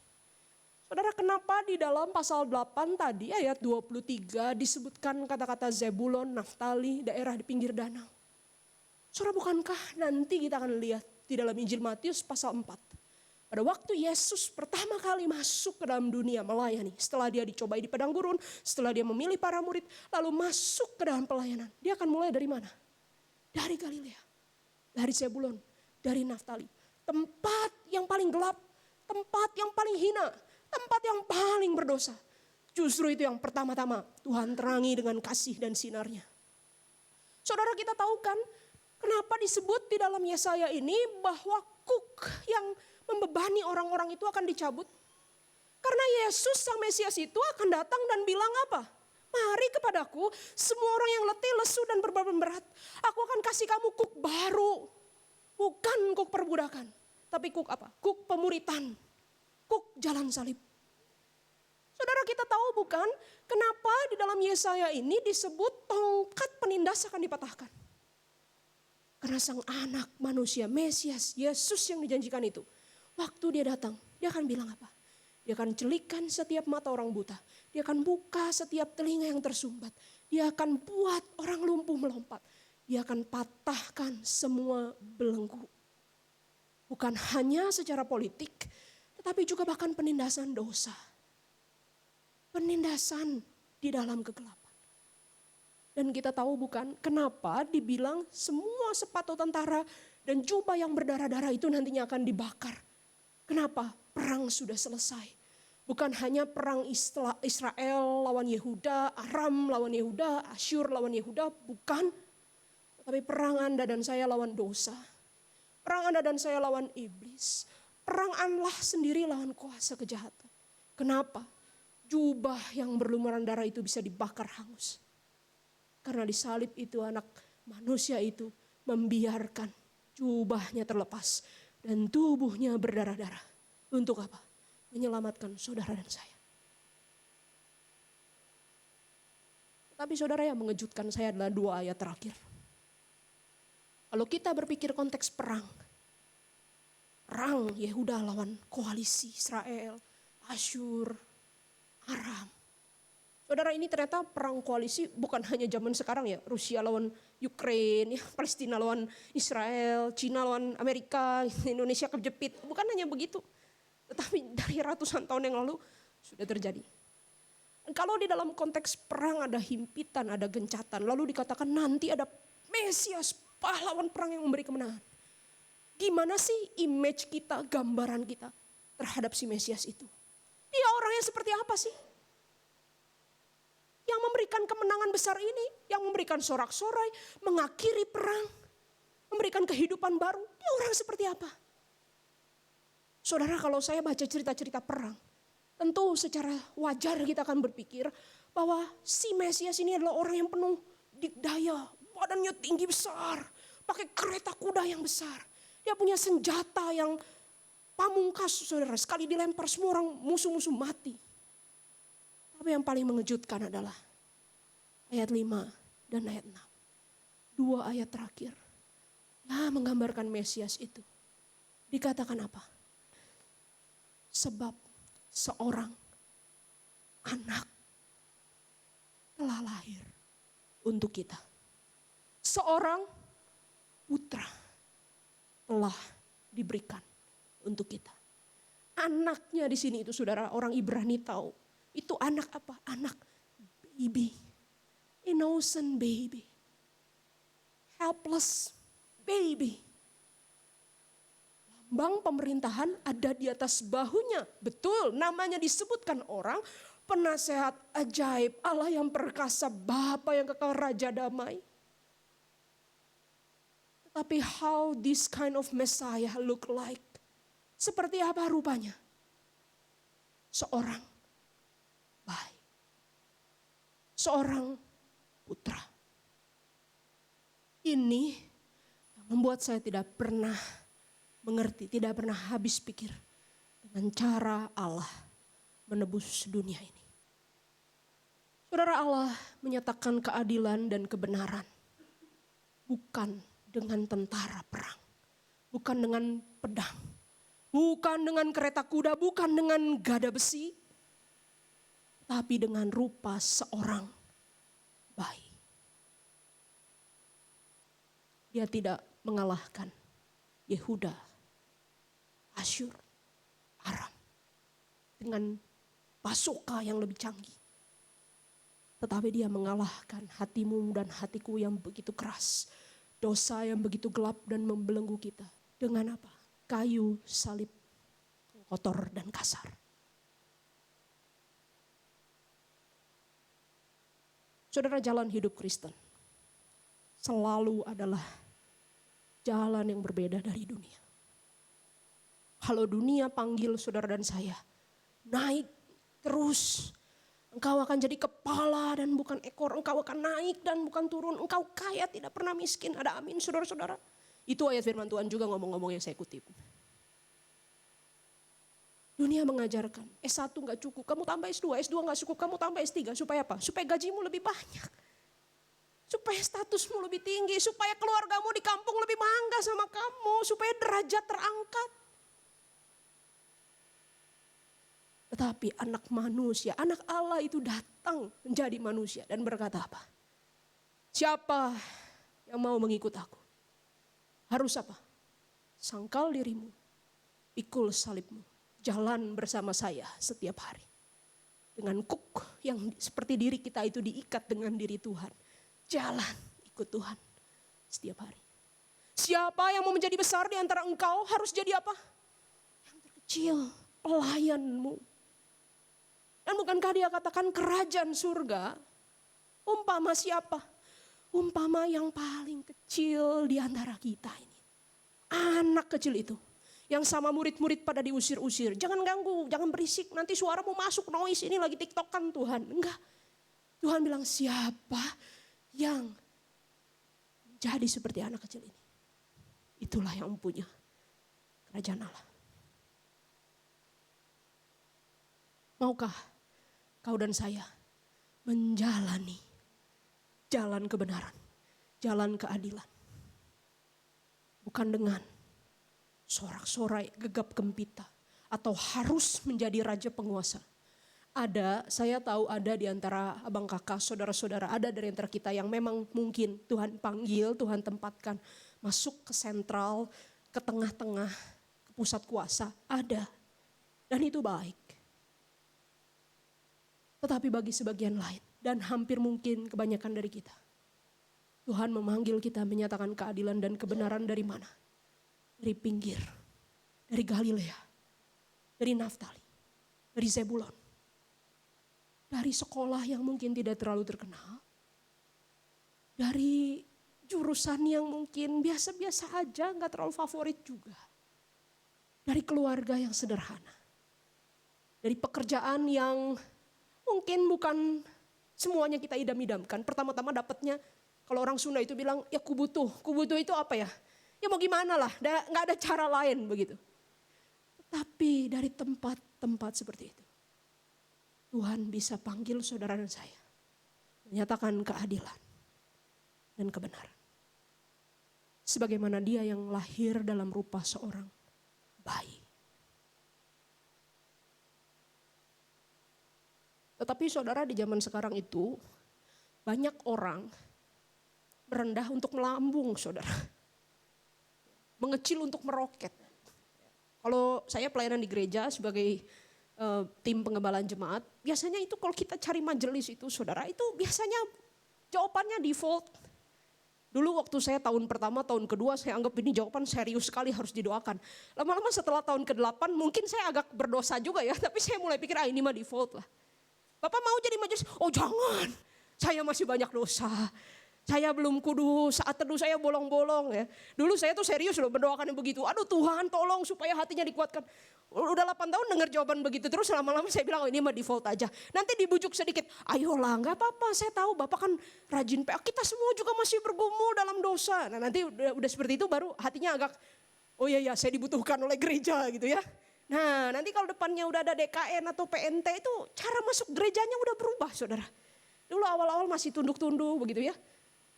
Saudara, kenapa di dalam pasal 8 tadi ayat 23 disebutkan kata-kata Zebulon, Naftali, daerah di pinggir danau? Saudara, bukankah nanti kita akan lihat di dalam Injil Matius pasal 4. Pada waktu Yesus pertama kali masuk ke dalam dunia melayani, setelah dia dicobai di padang gurun, setelah dia memilih para murid, lalu masuk ke dalam pelayanan. Dia akan mulai dari mana? Dari Galilea, dari Zebulon, dari Naftali. Tempat yang paling gelap, tempat yang paling hina, tempat yang paling berdosa. Justru itu yang pertama-tama Tuhan terangi dengan kasih dan sinarnya. Saudara, kita tahu kan kenapa disebut di dalam Yesaya ini bahwa kuk yang membebani orang-orang itu akan dicabut. Karena Yesus sang Mesias itu akan datang dan bilang apa? Mari kepadaku semua orang yang letih, lesu dan berbeban berat. Aku akan kasih kamu kuk baru. Bukan kuk perbudakan. Tapi kuk apa? Kuk pemuritan. Kuk jalan salib. Saudara, kita tahu bukan kenapa di dalam Yesaya ini disebut tongkat penindas akan dipatahkan. Karena sang anak manusia, Mesias, Yesus yang dijanjikan itu. Waktu dia datang, dia akan bilang apa? Dia akan celikan setiap mata orang buta. Dia akan buka setiap telinga yang tersumbat. Dia akan buat orang lumpuh melompat. Dia akan patahkan semua belenggu. Bukan hanya secara politik, tetapi juga bahkan penindasan dosa. Penindasan di dalam kegelapan. Dan kita tahu bukan kenapa dibilang semua sepatu tentara dan jubah yang berdarah-darah itu nantinya akan dibakar. Kenapa? Perang sudah selesai. Bukan hanya perang Israel lawan Yehuda, Aram lawan Yehuda, Asyur lawan Yehuda, bukan. Tapi perang Anda dan saya lawan dosa. Perang Anda dan saya lawan iblis. Perang Allah sendiri lawan kuasa kejahatan. Kenapa? Jubah yang berlumuran darah itu bisa dibakar hangus. Karena di salib itu anak manusia itu membiarkan jubahnya terlepas. Dan tubuhnya berdarah-darah. Untuk apa? Menyelamatkan saudara dan saya. Tapi saudara, yang mengejutkan saya adalah 2 ayat terakhir. Kalau kita berpikir konteks perang. Perang Yehuda lawan koalisi Israel, Asyur, Aram. Saudara, ini ternyata perang koalisi bukan hanya zaman sekarang ya. Rusia lawan Ukraina, Palestina lawan Israel, Cina lawan Amerika, Indonesia kejepit. Bukan hanya begitu. Tetapi dari ratusan tahun yang lalu sudah terjadi. Dan kalau di dalam konteks perang ada himpitan, ada gencatan. Lalu dikatakan nanti ada Mesias, pahlawan perang yang memberi kemenangan. Gimana sih image kita, gambaran kita terhadap si Mesias itu? Dia orangnya seperti apa sih? Yang memberikan kemenangan besar ini, yang memberikan sorak-sorai, mengakhiri perang, memberikan kehidupan baru. Dia orang seperti apa? Saudara, kalau saya baca cerita-cerita perang, tentu secara wajar kita akan berpikir bahwa si Mesias ini adalah orang yang penuh dikdaya, badannya tinggi besar, pakai kereta kuda yang besar. Dia punya senjata yang pamungkas, saudara. Sekali dilempar semua orang musuh-musuh mati. Tapi yang paling mengejutkan adalah ayat 5 dan ayat 6. 2 ayat terakhir. Nah, menggambarkan Mesias itu. Dikatakan apa? Sebab seorang anak telah lahir untuk kita. Seorang putra telah diberikan untuk kita. Anaknya di sini itu saudara, orang Ibrani tahu. Itu anak apa? Anak baby. Innocent baby. Helpless baby. Lambang pemerintahan ada di atas bahunya. Betul, namanya disebutkan orang. Penasehat ajaib, Allah yang perkasa, Bapa yang kekal, Raja damai. Tetapi how this kind of Messiah look like? Seperti apa rupanya? Seorang bayi. Seorang putra. Ini yang membuat saya tidak pernah mengerti, tidak pernah habis pikir dengan cara Allah menebus dunia ini. Saudara, Allah menyatakan keadilan dan kebenaran bukan dengan tentara perang, bukan dengan pedang, bukan dengan kereta kuda, bukan dengan gada besi, tapi dengan rupa seorang bayi. Dia tidak mengalahkan Yehuda, Asyur, Aram dengan pasoka yang lebih canggih. Tetapi dia mengalahkan hatimu dan hatiku yang begitu keras. Dosa yang begitu gelap dan membelenggu kita. Dengan apa? Kayu salib kotor dan kasar. Saudara, jalan hidup Kristen selalu adalah jalan yang berbeda dari dunia. Kalau dunia panggil saudara dan saya naik terus, engkau akan jadi kepala dan bukan ekor, engkau akan naik dan bukan turun, engkau kaya tidak pernah miskin. Ada amin saudara-saudara. Itu ayat firman Tuhan juga ngomong-ngomong yang saya kutip. Dunia mengajarkan S1 gak cukup, kamu tambah S2, S2 gak cukup, kamu tambah S3. Supaya apa? Supaya gajimu lebih banyak. Supaya statusmu lebih tinggi, supaya keluargamu di kampung lebih bangga sama kamu, supaya derajat terangkat. Tetapi anak manusia, anak Allah itu datang menjadi manusia dan berkata apa? Siapa yang mau mengikut aku? Harus apa? Sangkal dirimu, pikul salibmu, jalan bersama saya setiap hari. Dengan kuk yang seperti diri kita itu diikat dengan diri Tuhan. Jalan ikut Tuhan setiap hari. Siapa yang mau menjadi besar di antara engkau harus jadi apa? Yang terkecil, pelayanmu. Dan bukankah dia katakan kerajaan surga umpama siapa? Umpama yang paling kecil di antara kita ini. Anak kecil itu. Yang sama murid-murid pada diusir-usir. Jangan ganggu, jangan berisik. Nanti suaramu masuk noise, ini lagi tiktokan Tuhan. Enggak. Tuhan bilang siapa yang jadi seperti anak kecil ini. Itulah yang punya kerajaan Allah. Maukah kau dan saya menjalani jalan kebenaran, jalan keadilan. Bukan dengan sorak-sorai, gegap gempita, atau harus menjadi raja penguasa. Saya tahu ada di antara abang kakak, saudara-saudara, ada dari antara kita yang memang mungkin Tuhan panggil, Tuhan tempatkan masuk ke sentral, ke tengah-tengah, ke pusat kuasa. Ada, dan itu baik. Tetapi bagi sebagian lain, dan hampir mungkin kebanyakan dari kita, Tuhan memanggil kita menyatakan keadilan dan kebenaran dari mana? Dari pinggir, dari Galilea, dari Naftali, dari Zebulon. Dari sekolah yang mungkin tidak terlalu terkenal. Dari jurusan yang mungkin biasa-biasa aja, gak terlalu favorit juga. Dari keluarga yang sederhana. Dari pekerjaan yang mungkin bukan semuanya kita idam-idamkan. Pertama-tama dapatnya, kalau orang Sunda itu bilang, ya kubutuh. Kubutuh itu apa ya? Ya mau gimana lah, gak ada cara lain begitu. Tapi dari tempat-tempat seperti itu, Tuhan bisa panggil saudara dan saya. Menyatakan keadilan dan kebenaran. Sebagaimana dia yang lahir dalam rupa seorang bayi. Tetapi saudara, di zaman sekarang itu banyak orang merendah untuk melambung saudara. mengecil untuk meroket. Kalau saya pelayanan di gereja sebagai tim pengembalaan jemaat, biasanya itu kalau kita cari majelis itu saudara, itu biasanya jawabannya default. Dulu waktu saya tahun pertama, tahun kedua saya anggap ini jawaban serius sekali harus didoakan. Lama-lama setelah tahun ke-8 mungkin saya agak berdosa juga ya, tapi saya mulai pikir ini mah default lah. Bapak mau jadi majelis? Oh jangan, saya masih banyak dosa. Saya belum kudus, saat teduh saya bolong-bolong ya. Dulu saya tuh serius loh mendoakan yang begitu. Aduh Tuhan tolong supaya hatinya dikuatkan. Udah 8 tahun dengar jawaban begitu terus, lama-lama saya bilang ini mah default aja. Nanti dibujuk sedikit, ayolah gak apa-apa, saya tahu Bapak kan rajin PA. Kita semua juga masih bergumul dalam dosa. Nah nanti udah seperti itu baru hatinya agak, oh iya saya dibutuhkan oleh gereja gitu ya. Nah nanti kalau depannya udah ada DKN atau PNT itu cara masuk gerejanya udah berubah saudara. Dulu awal-awal masih tunduk-tunduk begitu ya.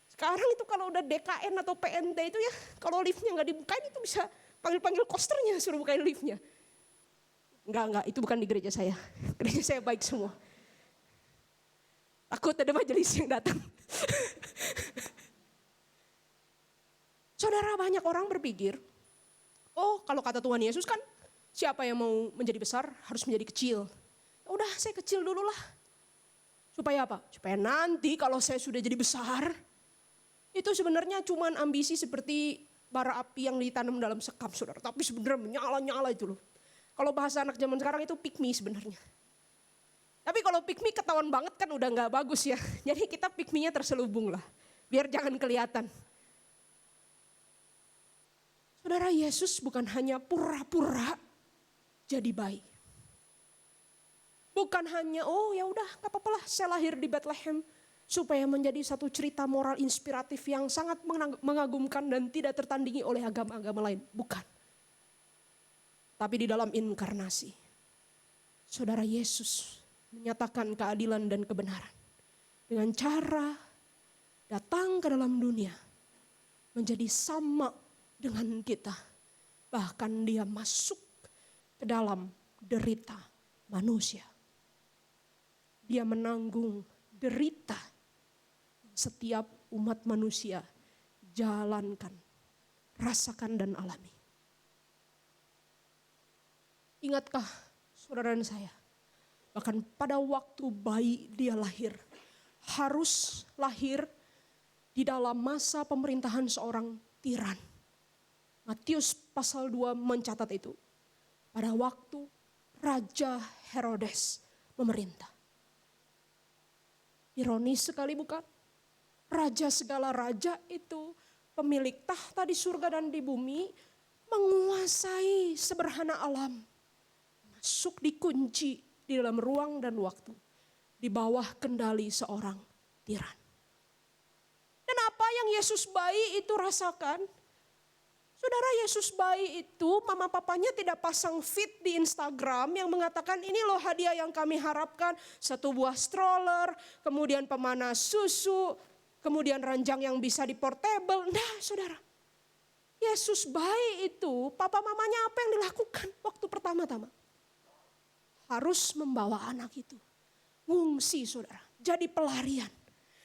Sekarang itu kalau udah DKN atau PNT itu ya, kalau liftnya nggak dibukain itu bisa panggil-panggil kosternya suruh bukain liftnya. Enggak, itu bukan di gereja saya. Gereja saya baik semua. Takut ada majelis yang datang. Saudara, banyak orang berpikir, oh kalau kata Tuhan Yesus kan, siapa yang mau menjadi besar harus menjadi kecil. Udah saya kecil dulu lah. Supaya apa? Supaya nanti kalau saya sudah jadi besar, itu sebenarnya cuman ambisi seperti bara api yang ditanam dalam sekam saudara. Tapi sebenarnya menyala-nyala itu loh. Kalau bahasa anak zaman sekarang itu pick me sebenarnya. Tapi kalau pick me ketahuan banget kan udah gak bagus ya. Jadi kita pick me-nya terselubung lah. Biar jangan kelihatan. Saudara, Yesus bukan hanya pura-pura jadi bayi. Bukan hanya oh ya udah gak apa-apa lah saya lahir di Bethlehem. Supaya menjadi satu cerita moral inspiratif yang sangat mengagumkan dan tidak tertandingi oleh agama-agama lain. Bukan. Tapi di dalam inkarnasi, saudara Yesus menyatakan keadilan dan kebenaran. Dengan cara datang ke dalam dunia, menjadi sama dengan kita. Bahkan dia masuk ke dalam derita manusia. Dia menanggung derita setiap umat manusia jalankan, rasakan dan alami. Ingatkah saudara dan saya, bahkan pada waktu bayi dia lahir, harus lahir di dalam masa pemerintahan seorang tiran. Matius pasal 2 mencatat itu. Pada waktu Raja Herodes memerintah. Ironis sekali bukan? Raja segala raja itu pemilik tahta di surga dan di bumi menguasai seberhana alam. Masuk dikunci di dalam ruang dan waktu. Di bawah kendali seorang tiran. Dan apa yang Yesus bayi itu rasakan? Saudara, Yesus bayi itu mama papanya tidak pasang feed di Instagram yang mengatakan ini loh hadiah yang kami harapkan. Satu buah stroller, kemudian pemanas susu, kemudian ranjang yang bisa di-portable. Nah saudara, Yesus bayi itu papa mamanya apa yang dilakukan waktu pertama-tama? Harus membawa anak itu. Ngungsi saudara, jadi pelarian.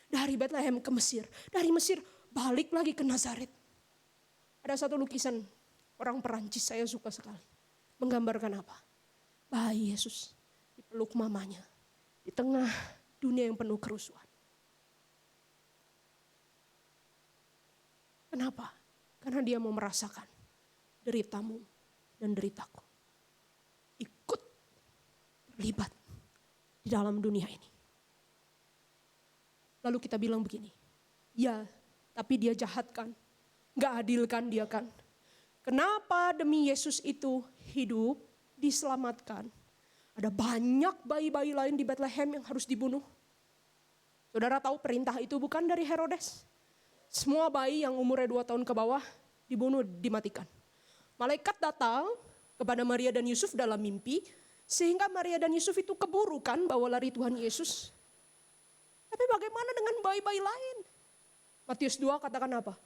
Dari Bethlehem ke Mesir, dari Mesir balik lagi ke Nazaret. Ada satu lukisan orang Perancis saya suka sekali. Menggambarkan apa? Bayi Yesus dipeluk mamanya. Di tengah dunia yang penuh kerusuhan. Kenapa? Karena dia mau merasakan deritamu dan deritaku. Ikut terlibat di dalam dunia ini. Lalu kita bilang begini. Ya, tapi dia jahat kan? Gak adil kan dia kan? Kenapa demi Yesus itu hidup, diselamatkan? Ada banyak bayi-bayi lain di Bethlehem yang harus dibunuh. Saudara tahu perintah itu bukan dari Herodes. Semua bayi yang umurnya 2 tahun ke bawah dibunuh, dimatikan. Malaikat datang kepada Maria dan Yusuf dalam mimpi. Sehingga Maria dan Yusuf itu keburu kan bawa lari Tuhan Yesus. Tapi bagaimana dengan bayi-bayi lain? Matius 2 katakan apa?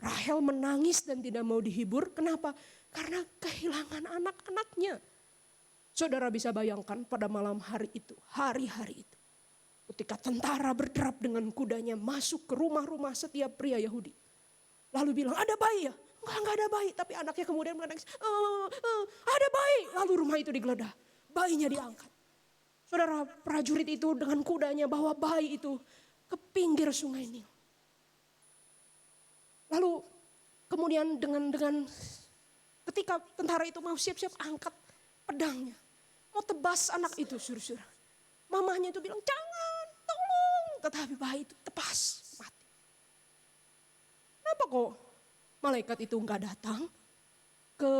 Rahel menangis dan tidak mau dihibur. Kenapa? Karena kehilangan anak-anaknya. Saudara bisa bayangkan pada malam hari itu, hari-hari itu. Ketika tentara berderap dengan kudanya masuk ke rumah-rumah setiap pria Yahudi. Lalu bilang, ada bayi ya? Enggak ada bayi. Tapi anaknya kemudian menangis, ada bayi. Lalu rumah itu digeledah, bayinya diangkat. Saudara, prajurit itu dengan kudanya bawa bayi itu ke pinggir sungai Nil. Lalu kemudian dengan ketika tentara itu mau siap-siap angkat pedangnya, mau tebas anak itu, saudara. Mamahnya itu bilang, jangan, tolong. Tetapi bayi itu tepas, mati. Kenapa kok malaikat itu enggak datang ke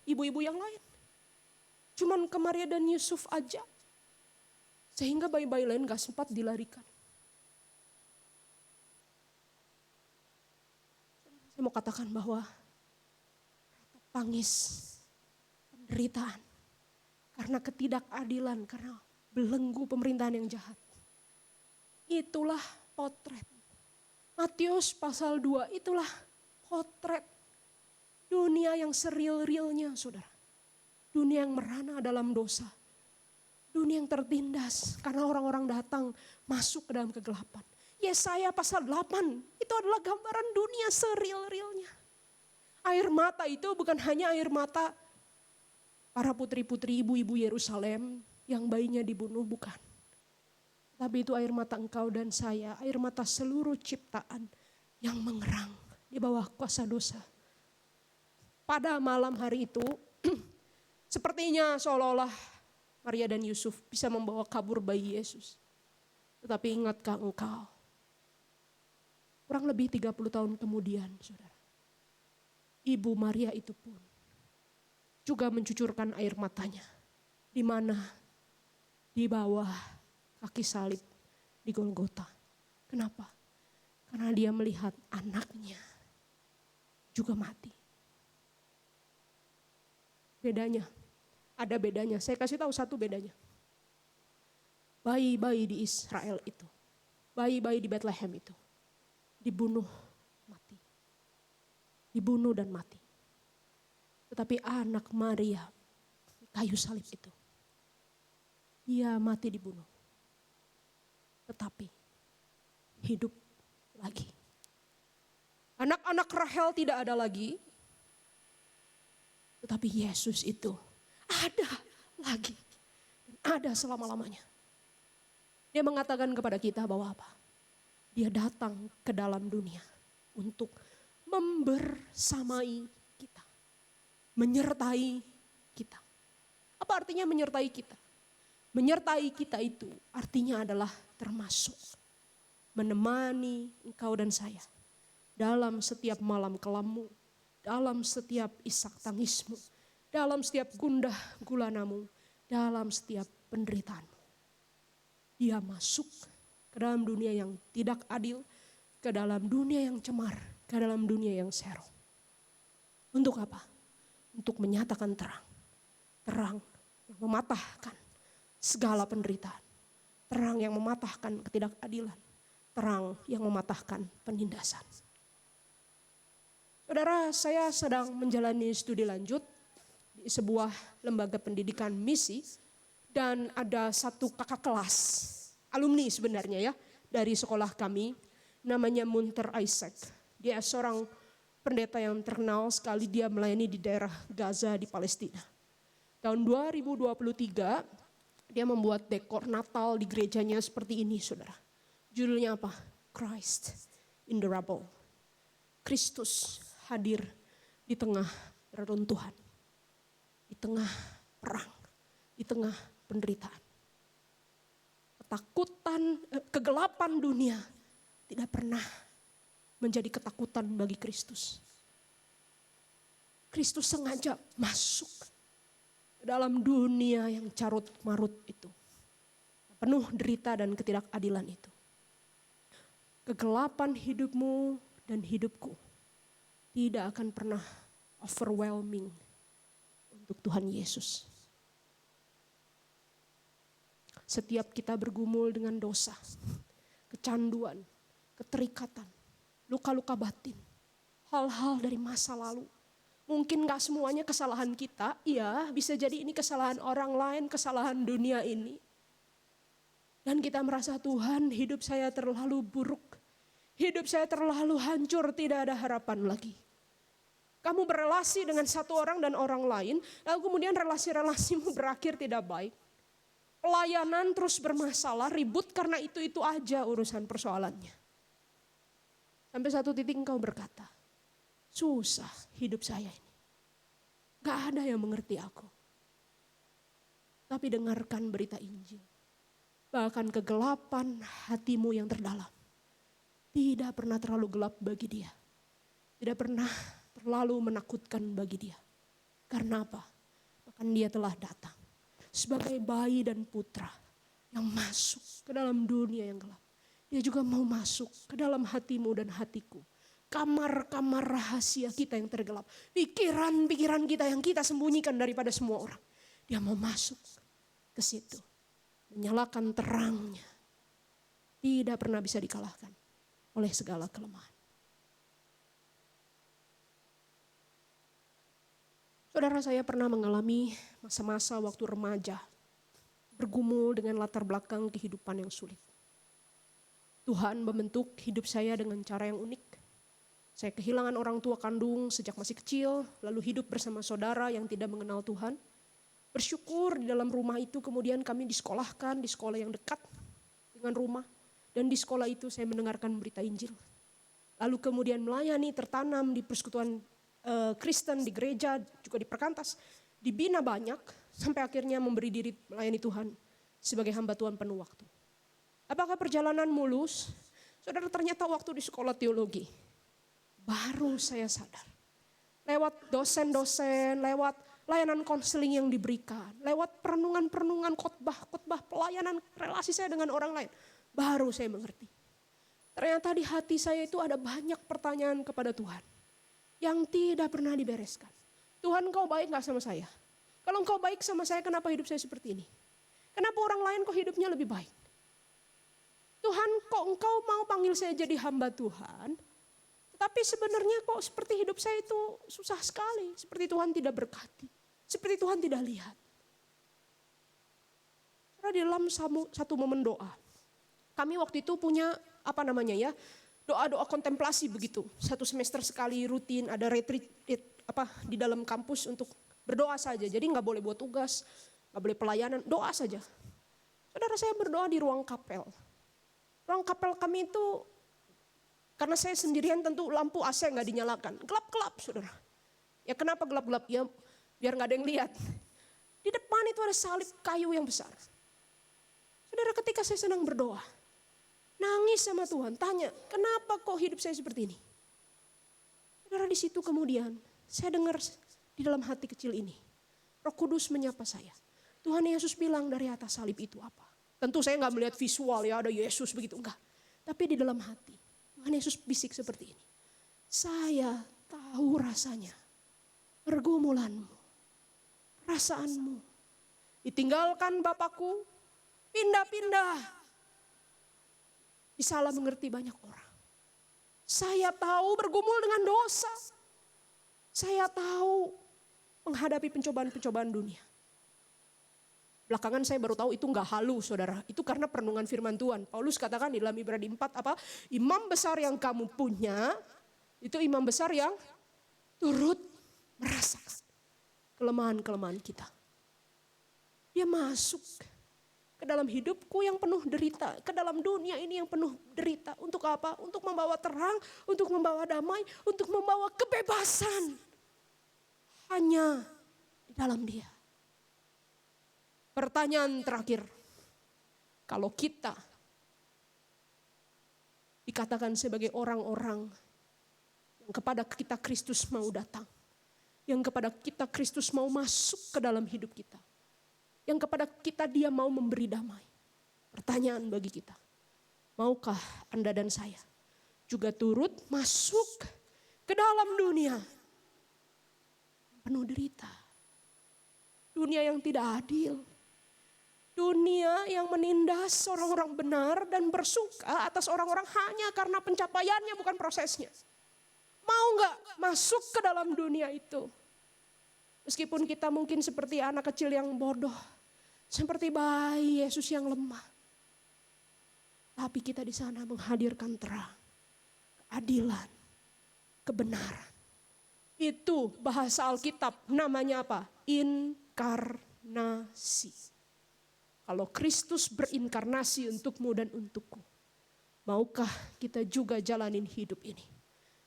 ibu-ibu yang lain? Cuman ke Maria dan Yusuf aja. Sehingga bayi-bayi lain gak sempat dilarikan. Saya mau katakan bahwa tangis, penderitaan, karena ketidakadilan, karena belenggu pemerintahan yang jahat. Itulah potret. Matius pasal 2, itulah potret dunia yang seril-rilnya, saudara. Dunia yang merana dalam dosa. Dunia yang tertindas karena orang-orang datang masuk ke dalam kegelapan. Yesaya pasal 8 itu adalah gambaran dunia seril-rilnya. Air mata itu bukan hanya air mata para putri-putri ibu-ibu Yerusalem yang bayinya dibunuh, bukan. Tapi itu air mata engkau dan saya, air mata seluruh ciptaan yang mengerang di bawah kuasa dosa. Pada malam hari itu, sepertinya seolah-olah Maria dan Yusuf bisa membawa kabur bayi Yesus. Tetapi ingatkah engkau, kurang lebih 30 tahun kemudian, saudara, Ibu Maria itu pun juga mencucurkan air matanya. Di mana? Di bawah kaki salib di Golgota. Kenapa? Karena dia melihat anaknya juga mati. Bedanya, ada bedanya. Saya kasih tahu satu bedanya. Bayi-bayi di Israel itu, bayi-bayi di Bethlehem itu, dibunuh mati. Dibunuh dan mati. Tetapi anak Maria di kayu salib itu, dia mati dibunuh. Tetapi hidup lagi. Anak-anak Rahel tidak ada lagi. Tetapi Yesus itu ada lagi. Dan ada selama-lamanya. Dia mengatakan kepada kita bahwa apa? Dia datang ke dalam dunia untuk membersamai kita. Menyertai kita. Apa artinya menyertai kita? Menyertai kita itu artinya adalah termasuk menemani engkau dan saya dalam setiap malam kelammu, dalam setiap isak tangismu, dalam setiap gundah gulanamu, dalam setiap penderitaanmu. Dia masuk ke dalam dunia yang tidak adil, ke dalam dunia yang cemar, ke dalam dunia yang serong. Untuk apa? Untuk menyatakan terang. Terang yang mematahkan segala penderitaan. Terang yang mematahkan ketidakadilan. Terang yang mematahkan penindasan. Saudara, saya sedang menjalani studi lanjut di sebuah lembaga pendidikan misi. Dan ada satu kakak kelas, alumni sebenarnya ya, dari sekolah kami. Namanya Munter Isaac. Dia seorang pendeta yang terkenal sekali, dia melayani di daerah Gaza di Palestina. Tahun 2023 dia membuat dekor Natal di gerejanya seperti ini, saudara. Judulnya apa? Christ in the Rubble. Kristus hadir di tengah reruntuhan. Di tengah perang. Di tengah penderitaan. Ketakutan, kegelapan dunia tidak pernah menjadi ketakutan bagi Kristus. Kristus sengaja masuk ke dalam dunia yang carut marut itu. Penuh derita dan ketidakadilan itu. Kegelapan hidupmu dan hidupku tidak akan pernah overwhelming untuk Tuhan Yesus. Setiap kita bergumul dengan dosa, kecanduan, keterikatan, luka-luka batin, hal-hal dari masa lalu. Mungkin gak semuanya kesalahan kita, iya bisa jadi ini kesalahan orang lain, kesalahan dunia ini. Dan kita merasa Tuhan, hidup saya terlalu buruk, hidup saya terlalu hancur, tidak ada harapan lagi. Kamu berelasi dengan satu orang dan orang lain, lalu kemudian relasi-relasimu berakhir tidak baik. Pelayanan terus bermasalah, ribut karena itu aja urusan persoalannya. Sampai satu titik engkau berkata, susah hidup saya ini. Gak ada yang mengerti aku. Tapi dengarkan berita Injil. Bahkan kegelapan hatimu yang terdalam tidak pernah terlalu gelap bagi dia. Tidak pernah terlalu menakutkan bagi dia. Karena apa? Bahkan dia telah datang sebagai bayi dan putra yang masuk ke dalam dunia yang gelap. Dia juga mau masuk ke dalam hatimu dan hatiku. Kamar-kamar rahasia kita yang tergelap. Pikiran-pikiran kita yang kita sembunyikan daripada semua orang. Dia mau masuk ke situ. Menyalakan terangnya. Tidak pernah bisa dikalahkan oleh segala kelemahan. Saudara, saya pernah mengalami masa-masa waktu remaja, bergumul dengan latar belakang kehidupan yang sulit. Tuhan membentuk hidup saya dengan cara yang unik. Saya kehilangan orang tua kandung sejak masih kecil, lalu hidup bersama saudara yang tidak mengenal Tuhan. Bersyukur di dalam rumah itu kemudian kami disekolahkan di sekolah yang dekat dengan rumah. Dan di sekolah itu saya mendengarkan berita Injil. Lalu kemudian melayani, tertanam di persekutuan Kristen, di gereja, juga di perkantas. Dibina banyak sampai akhirnya memberi diri melayani Tuhan sebagai hamba Tuhan penuh waktu. Apakah perjalanan mulus? Saudara, ternyata waktu di sekolah teologi baru saya sadar. Lewat dosen-dosen, lewat layanan konseling yang diberikan, lewat perenungan-perenungan, khotbah-khotbah, pelayanan relasi saya dengan orang lain, baru saya mengerti. Ternyata di hati saya itu ada banyak pertanyaan kepada Tuhan yang tidak pernah dibereskan. Tuhan, Engkau baik gak sama saya? Kalau Engkau baik sama saya, kenapa hidup saya seperti ini? Kenapa orang lain kok hidupnya lebih baik? Tuhan, kok Engkau mau panggil saya jadi hamba Tuhan? Tetapi sebenarnya kok seperti hidup saya itu susah sekali. Seperti Tuhan tidak berkati. Seperti Tuhan tidak lihat. Karena di dalam satu momen doa, kami waktu itu punya doa-doa kontemplasi begitu. Satu semester sekali rutin ada retreat di dalam kampus untuk berdoa saja. Jadi gak boleh buat tugas, gak boleh pelayanan, doa saja. Saudara, saya berdoa di ruang kapel. Ruang kapel kami itu, karena saya sendirian tentu lampu AC gak dinyalakan. Gelap-gelap saudara. Ya kenapa gelap-gelap? Ya biar gak ada yang lihat. Di depan itu ada salib kayu yang besar. Saudara, ketika saya sedang berdoa, nangis sama Tuhan, tanya, kenapa kok hidup saya seperti ini? Saudara, di situ kemudian saya dengar di dalam hati kecil ini, Roh Kudus menyapa saya. Tuhan Yesus bilang dari atas salib itu apa? Tentu saya gak melihat visual ya, ada Yesus begitu, enggak. Tapi di dalam hati, Tuhan Yesus bisik seperti ini. Saya tahu rasanya, pergumulanmu, perasaanmu. Ditinggalkan Bapakku, pindah-pindah. Disalah mengerti banyak orang. Saya tahu bergumul dengan dosa. Saya tahu menghadapi pencobaan-pencobaan dunia. Belakangan saya baru tahu itu enggak halu saudara. Itu karena perenungan firman Tuhan. Paulus katakan di dalam Ibrani 4 imam besar yang kamu punya, itu imam besar yang turut merasakan kelemahan-kelemahan kita. Dia masuk ke dalam hidupku yang penuh derita, ke dalam dunia ini yang penuh derita. Untuk apa? Untuk membawa terang, untuk membawa damai, untuk membawa kebebasan. Hanya di dalam Dia. Pertanyaan terakhir, kalau kita dikatakan sebagai orang-orang yang kepada kita Kristus mau datang, yang kepada kita Kristus mau masuk ke dalam hidup kita, yang kepada kita Dia mau memberi damai. Pertanyaan bagi kita, maukah Anda dan saya juga turut masuk ke dalam dunia penuh derita, dunia yang tidak adil, dunia yang menindas orang-orang benar dan bersuka atas orang-orang hanya karena pencapaiannya bukan prosesnya. Mau gak masuk ke dalam dunia itu? Meskipun kita mungkin seperti anak kecil yang bodoh, seperti bayi Yesus yang lemah. Tapi kita di sana menghadirkan terang, keadilan, kebenaran. Itu bahasa Alkitab, namanya apa? Inkarnasi. Kalau Kristus berinkarnasi untukmu dan untukku, maukah kita juga jalanin hidup ini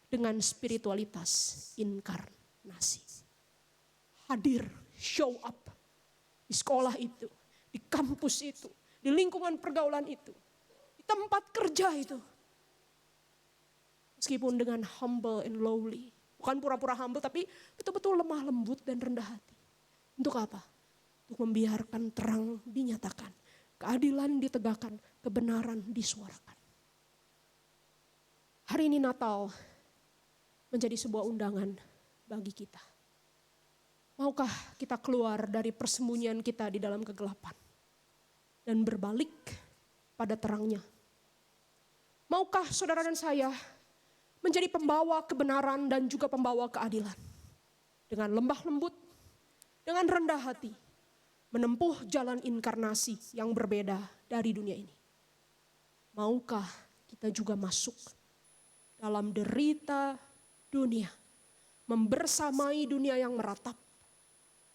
dengan spiritualitas inkarnasi? Hadir, show up di sekolah itu, di kampus itu, di lingkungan pergaulan itu, di tempat kerja itu. Meskipun dengan humble and lowly. Bukan pura-pura humble, tapi betul-betul lemah lembut dan rendah hati. Untuk apa? Untuk membiarkan terang dinyatakan, keadilan ditegakkan, kebenaran disuarakan. Hari ini Natal menjadi sebuah undangan bagi kita. Maukah kita keluar dari persembunyian kita di dalam kegelapan dan berbalik pada terangnya? Maukah saudara dan saya menjadi pembawa kebenaran dan juga pembawa keadilan. Dengan lembah lembut, dengan rendah hati, menempuh jalan inkarnasi yang berbeda dari dunia ini. Maukah kita juga masuk dalam derita dunia, membersamai dunia yang meratap.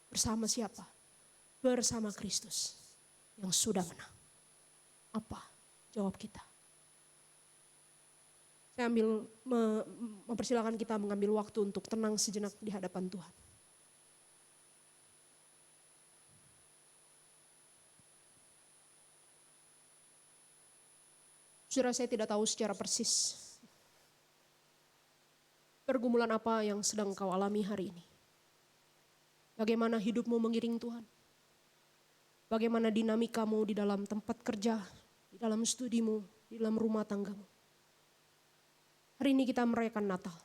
Bersama siapa? Bersama Kristus yang sudah menang. Apa jawab kita? Saya mempersilahkan kita mengambil waktu untuk tenang sejenak di hadapan Tuhan. Saudara, saya tidak tahu secara persis pergumulan apa yang sedang kau alami hari ini. Bagaimana hidupmu mengiring Tuhan? Bagaimana dinamikamu di dalam tempat kerja, di dalam studimu, di dalam rumah tanggamu? Hari ini kita merayakan Natal.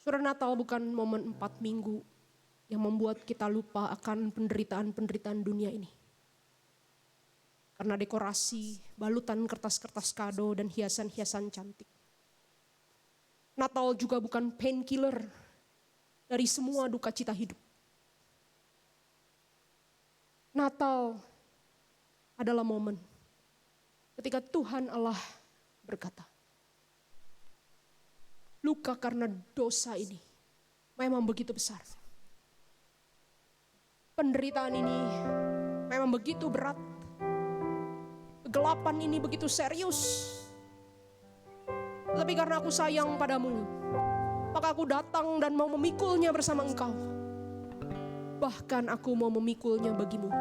Saudara, Natal bukan momen 4 minggu yang membuat kita lupa akan penderitaan-penderitaan dunia ini. Karena dekorasi, balutan kertas-kertas kado dan hiasan-hiasan cantik. Natal juga bukan painkiller dari semua duka cita hidup. Natal adalah momen ketika Tuhan Allah berkata, luka karena dosa ini memang begitu besar. Penderitaan ini memang begitu berat. Kegelapan ini begitu serius. Tapi karena aku sayang padamu, maka aku datang dan mau memikulnya bersama engkau. Bahkan aku mau memikulnya bagimu.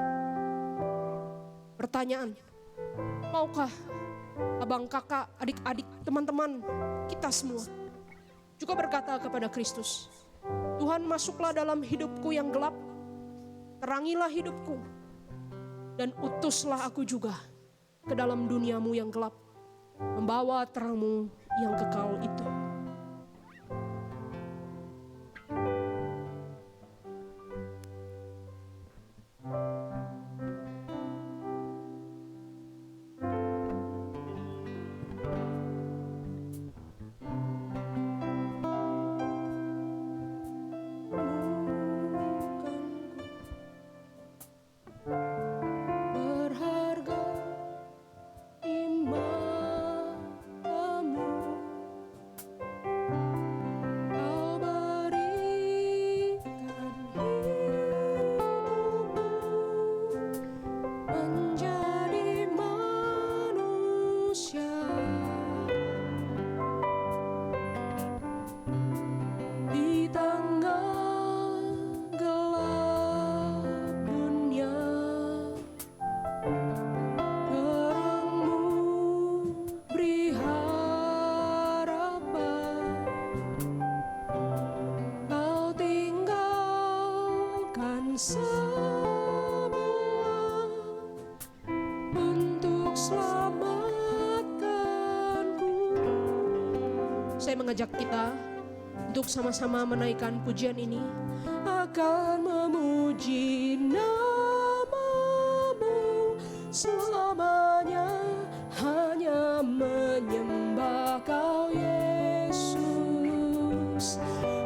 Pertanyaan, maukah abang, kakak, adik-adik, teman-teman, kita semua juga berkata kepada Kristus, Tuhan, masuklah dalam hidupku yang gelap, terangilah hidupku, dan utuslah aku juga ke dalam duniamu yang gelap, membawa terangmu yang kekal itu. Saya mengajak kita untuk sama-sama menaikkan pujian ini. Akan memuji namamu selamanya, hanya menyembah Kau Yesus.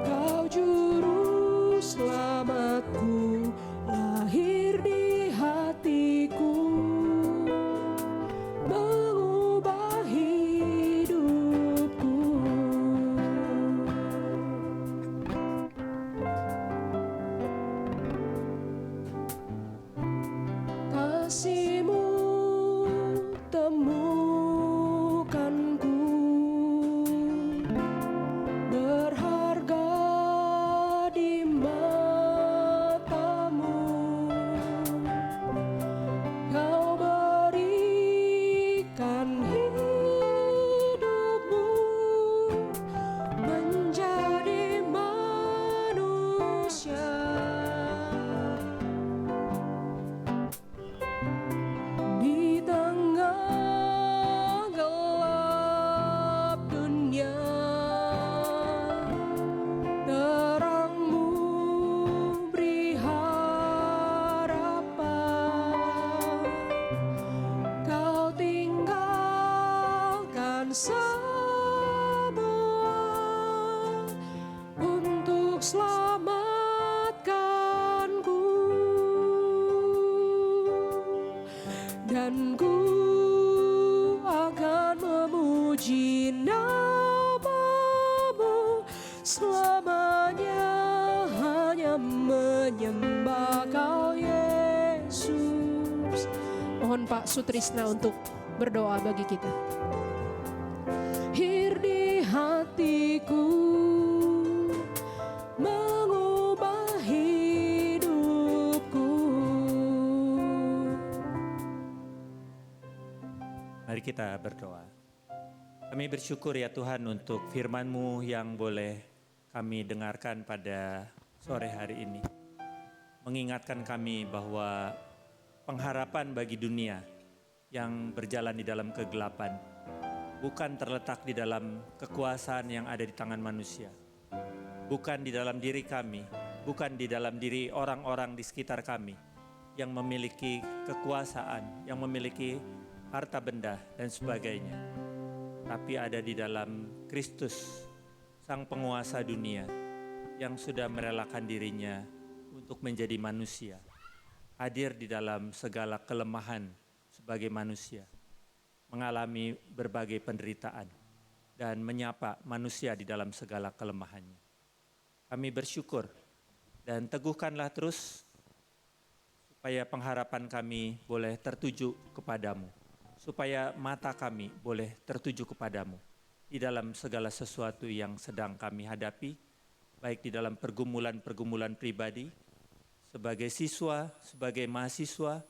Kau juru selamatku, lahir di hatiku, mengubah hidupku. kasih-Mu temukanku, berharga di mata-Mu. Kau berikan hidupmu menjadi manusia. Di tengah gelap dunia, terang-Mu beri harapan. Kau tinggalkan semua untuk selamatkanku, dan ku akan memuji nama-Mu selamanya, hanya menyembah Kau Yesus. Mohon Pak Sutrisna untuk berdoa bagi kita. Hir di hatiku, mengubah hidupku. Mari kita berdoa. Kami bersyukur ya Tuhan untuk firman-Mu yang boleh kami dengarkan pada sore hari ini. Mengingatkan kami bahwa pengharapan bagi dunia yang berjalan di dalam kegelapan bukan terletak di dalam kekuasaan yang ada di tangan manusia. Bukan di dalam diri kami, bukan di dalam diri orang-orang di sekitar kami yang memiliki kekuasaan, yang memiliki harta benda dan sebagainya. Tapi ada di dalam Kristus, Sang Penguasa dunia, yang sudah merelakan dirinya untuk menjadi manusia, hadir di dalam segala kelemahan sebagai manusia, mengalami berbagai penderitaan, dan menyapa manusia di dalam segala kelemahannya. Kami bersyukur dan teguhkanlah terus supaya pengharapan kami boleh tertuju kepadamu, supaya mata kami boleh tertuju kepadamu di dalam segala sesuatu yang sedang kami hadapi, baik di dalam pergumulan-pergumulan pribadi, sebagai siswa, sebagai mahasiswa,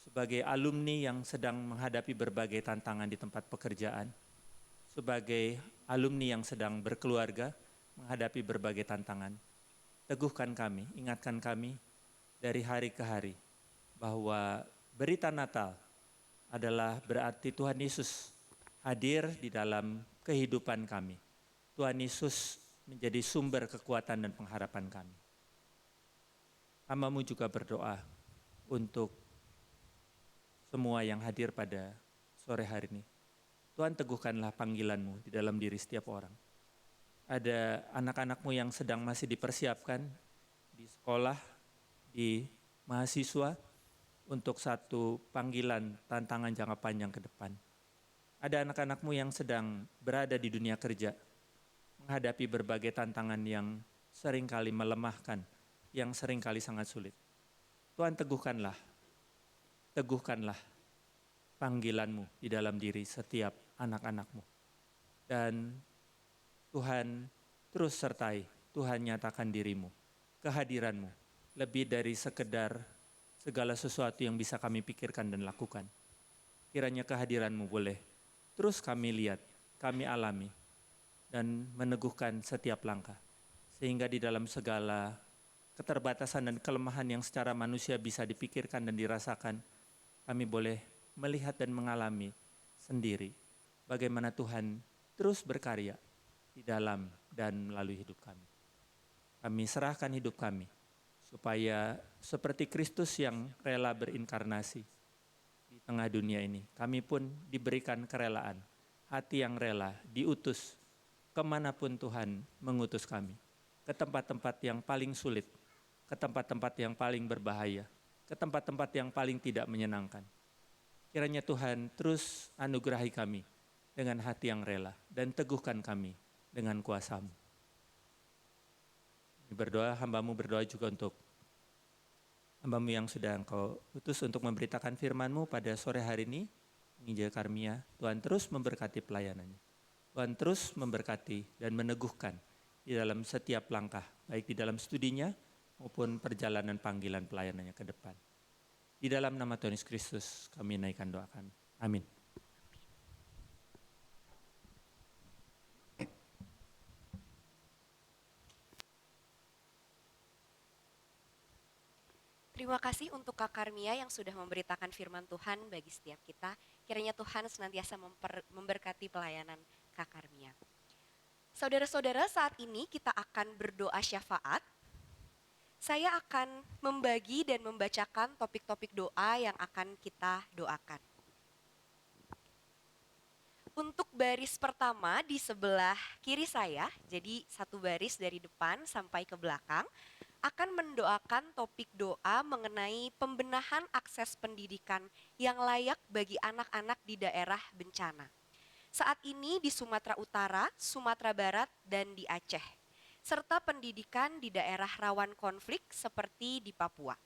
sebagai alumni yang sedang menghadapi berbagai tantangan di tempat pekerjaan, sebagai alumni yang sedang berkeluarga, menghadapi berbagai tantangan. Teguhkan kami, ingatkan kami dari hari ke hari bahwa berita Natal adalah berarti Tuhan Yesus hadir di dalam kehidupan kami. Tuhan Yesus menjadi sumber kekuatan dan pengharapan kami. Hamba-Mu juga berdoa untuk semua yang hadir pada sore hari ini. Tuhan, teguhkanlah panggilan-Mu di dalam diri setiap orang. Ada anak-anak-Mu yang sedang masih dipersiapkan di sekolah, di mahasiswa, untuk satu panggilan tantangan jangka panjang ke depan. Ada anak-anak-Mu yang sedang berada di dunia kerja, menghadapi berbagai tantangan yang seringkali melemahkan, yang seringkali sangat sulit. Tuhan, teguhkanlah panggilan-Mu di dalam diri setiap anak-anak-Mu. Dan Tuhan terus sertai, Tuhan nyatakan diri-Mu, kehadiran-Mu, lebih dari sekedar segala sesuatu yang bisa kami pikirkan dan lakukan. Kiranya kehadiran-Mu boleh terus kami lihat, kami alami, dan meneguhkan setiap langkah. Sehingga di dalam segala keterbatasan dan kelemahan yang secara manusia bisa dipikirkan dan dirasakan, kami boleh melihat dan mengalami sendiri bagaimana Tuhan terus berkarya di dalam dan melalui hidup kami. Kami serahkan hidup kami, supaya seperti Kristus yang rela berinkarnasi di tengah dunia ini, kami pun diberikan kerelaan, hati yang rela diutus kemanapun Tuhan mengutus kami, ke tempat-tempat yang paling sulit, ke tempat-tempat yang paling berbahaya, ke tempat-tempat yang paling tidak menyenangkan. Kiranya Tuhan terus anugerahi kami dengan hati yang rela dan teguhkan kami dengan kuasa-Mu. Berdoa, hamba-Mu berdoa juga untuk Hamba-Mu yang sudah Engkau utus untuk memberitakan firman-Mu pada sore hari ini, Injil Karmia, Tuhan terus memberkati pelayanannya. Tuhan terus memberkati dan meneguhkan di dalam setiap langkah, baik di dalam studinya maupun perjalanan panggilan pelayanannya ke depan. Di dalam nama Tuhan Yesus Kristus kami naikkan doa kami. Amin. Terima kasih untuk Kak Karmia yang sudah memberitakan firman Tuhan bagi setiap kita. Kiranya Tuhan senantiasa memberkati pelayanan Kak Karmia. Saudara-saudara, saat ini kita akan berdoa syafaat. Saya akan membagi dan membacakan topik-topik doa yang akan kita doakan. Untuk baris pertama di sebelah kiri saya, jadi satu baris dari depan sampai ke belakang, akan mendoakan topik doa mengenai pembenahan akses pendidikan yang layak bagi anak-anak di daerah bencana. Saat ini di Sumatera Utara, Sumatera Barat, dan di Aceh, serta pendidikan di daerah rawan konflik seperti di Papua.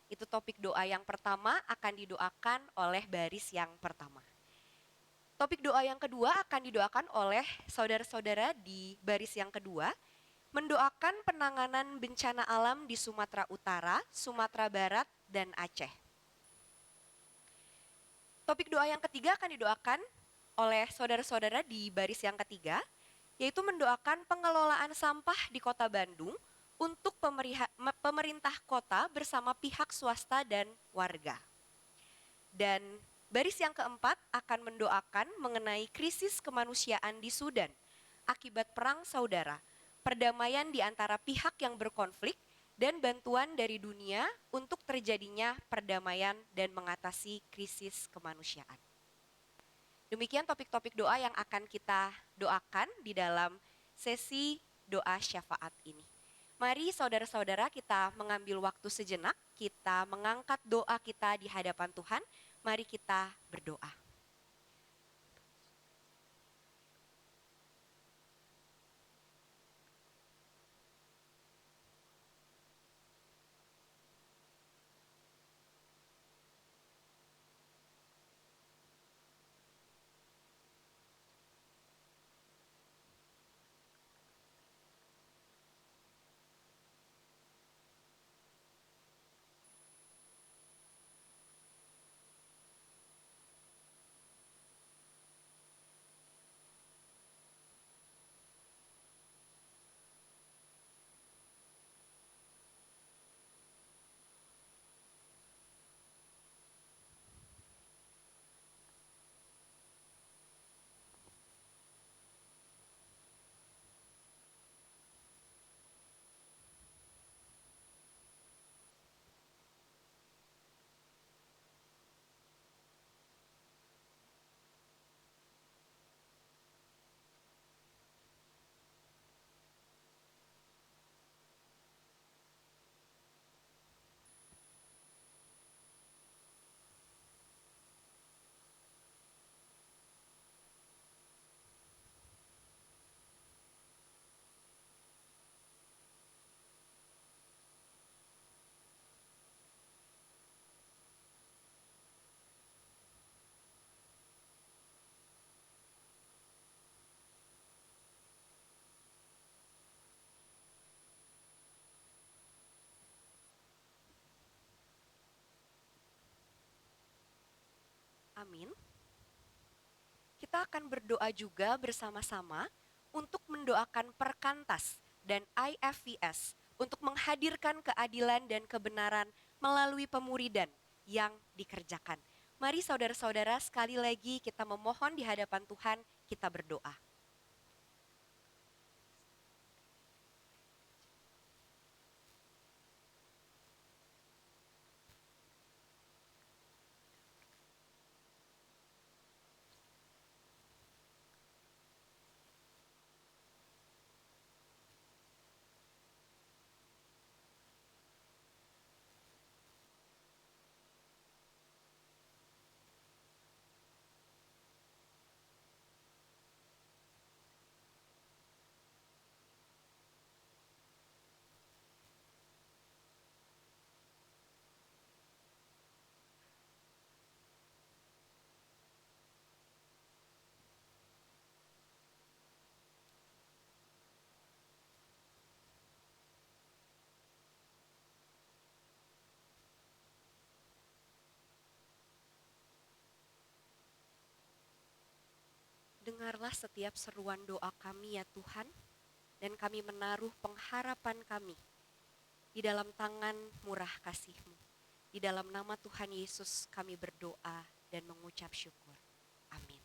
Itu topik doa yang pertama akan didoakan oleh baris yang pertama. Topik doa yang kedua akan didoakan oleh saudara-saudara di baris yang kedua, mendoakan penanganan bencana alam di Sumatera Utara, Sumatera Barat, dan Aceh. Topik doa yang ketiga akan didoakan oleh saudara-saudara di baris yang ketiga, yaitu mendoakan pengelolaan sampah di Kota Bandung untuk pemerintah kota bersama pihak swasta dan warga. Dan baris yang keempat akan mendoakan mengenai krisis kemanusiaan di Sudan akibat perang saudara, perdamaian di antara pihak yang berkonflik, dan bantuan dari dunia untuk terjadinya perdamaian dan mengatasi krisis kemanusiaan. Demikian topik-topik doa yang akan kita doakan di dalam sesi doa syafaat ini. Mari saudara-saudara kita mengambil waktu sejenak, kita mengangkat doa kita di hadapan Tuhan, mari kita berdoa. Amin. Kita akan berdoa juga bersama-sama untuk mendoakan Perkantas dan IFVS untuk menghadirkan keadilan dan kebenaran melalui pemuridan yang dikerjakan. Mari saudara-saudara sekali lagi kita memohon di hadapan Tuhan, kita berdoa. dengarlah setiap seruan doa kami ya Tuhan, dan kami menaruh pengharapan kami di dalam tangan murah kasih-Mu. Di dalam nama Tuhan Yesus kami berdoa dan mengucap syukur. Amin.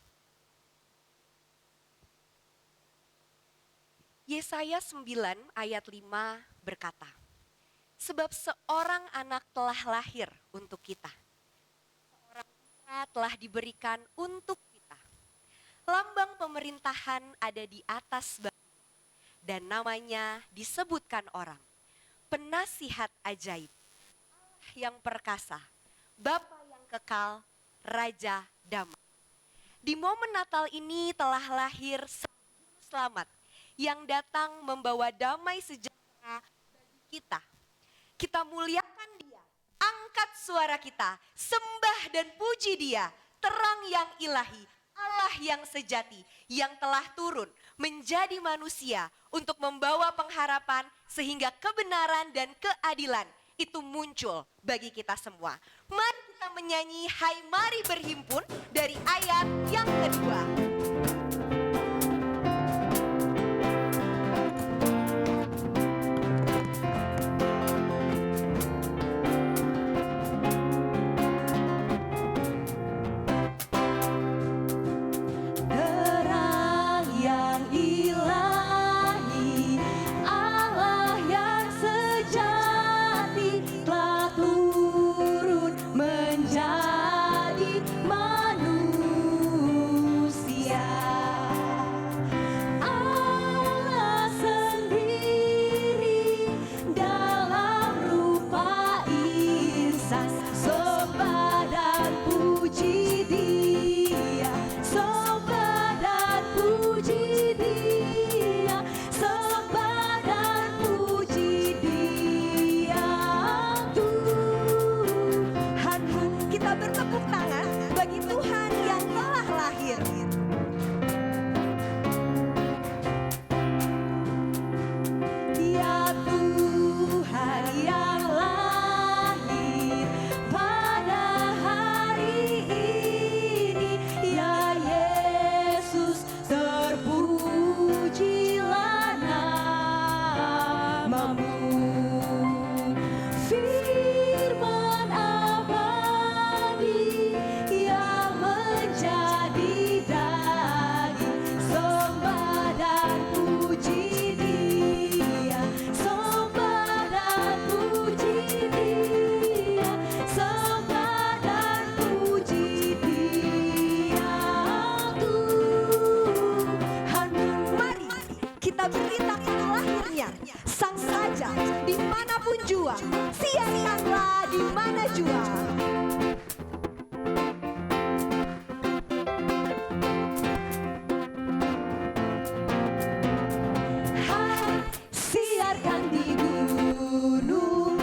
Yesaya 9 ayat 5 berkata, sebab seorang anak telah lahir untuk kita. Seorang putra telah diberikan untuk kita. Lambang pemerintahan ada di atas bahu, dan namanya disebutkan orang, Penasihat Ajaib, Allah yang perkasa, Bapa yang kekal, Raja Damai. Di momen Natal ini telah lahir Sang Juru Selamat yang datang membawa damai sejahtera bagi kita. Kita muliakan Dia, angkat suara kita, sembah dan puji Dia, terang yang ilahi, Allah yang sejati, yang telah turun menjadi manusia untuk membawa pengharapan sehingga kebenaran dan keadilan itu muncul bagi kita semua. Mari kita menyanyi Hai Mari Berhimpun dari ayat yang kedua. Terang yang ilahi, Allah yang sejati telah turun menjadi manusia. Allah sendiri dalam rupa insan, sembah dan puji Dia, sembah dan puji Dia, sembah dan puji Dia. Tuhanmu, kita bertepuk tangan bagi Tuhan yang telah lahir. Ya Tuhan yang lahir pada hari ini, ya Yesus, terpujilah namamu. Firman abadi yang menjadi daging, sembah dan puji Dia, sembah dan puji Dia, sembah dan puji Dia. Tuhanmu, mari kita beritakan lahirnya Sang Raja dimanapun jua, siarkanlah di mana jua. Hai, siarkan di gunung,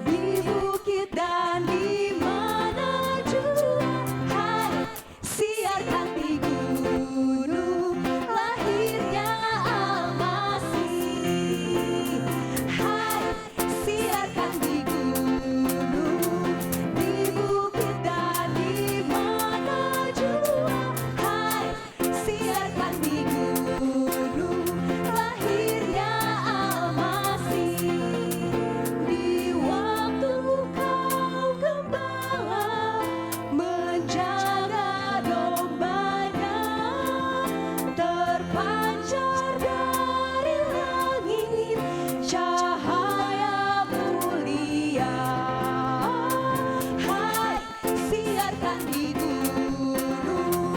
di bukit dan di mana jua. Hai, siarkan di gunung, lahirnya Al-Masih. Hai, siarkan di gunung, di bukit dan di mana jua. Hai, siarkan di gunung, lahirnya Al-Masih. Di waktu kau gembala menjaga dombanya, terpancar dari langit cahaya mulia. Hai, siarkan di gunung,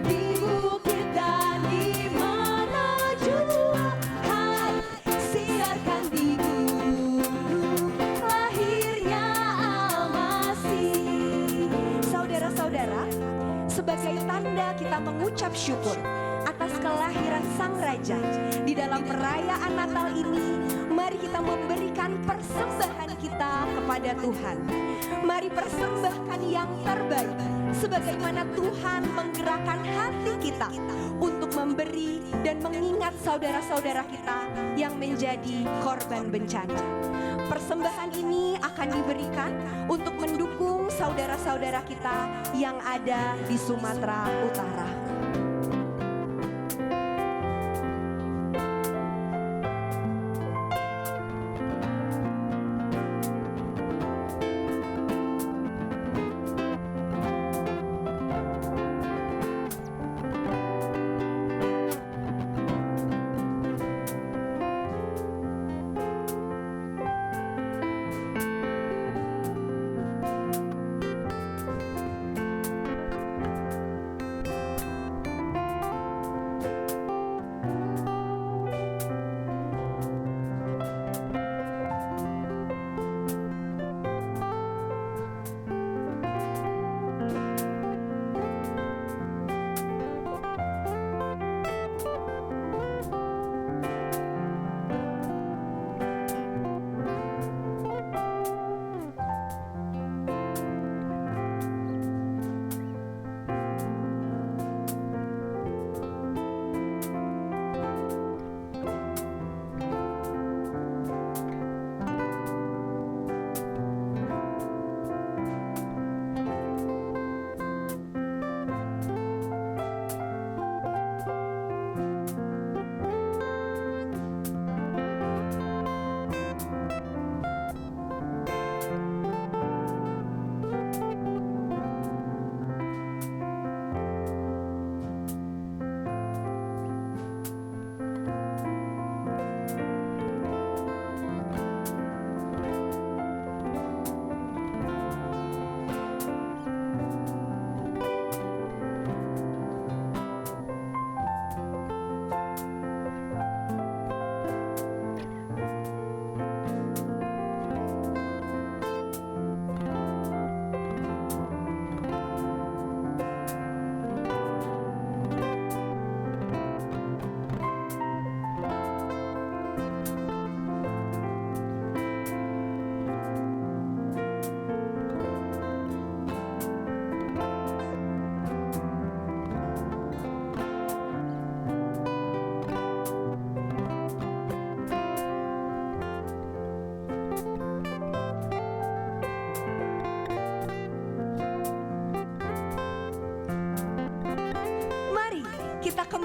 di bukit dan di mana jua. Hai, siarkan di gunung, lahirnya Al-Masih. Saudara-saudara, sebagai tanda kita mengucap syukur atas kelahiran Sang Raja di dalam perayaan Natal ini, mari kita memberikan persembahan kita kepada Tuhan. Mari persembahkan yang terbaik, sebagaimana Tuhan menggerakkan hati kita untuk memberi dan mengingat saudara-saudara kita yang menjadi korban bencana. Persembahan ini akan diberikan untuk mendukung saudara-saudara kita yang ada di Sumatera Utara.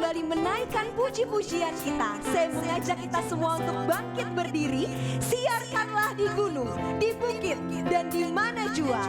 kembali menaikkan puji-pujian kita. Saya mengajak kita semua untuk bangkit berdiri. Siarkanlah di gunung, di bukit, dan di mana jua.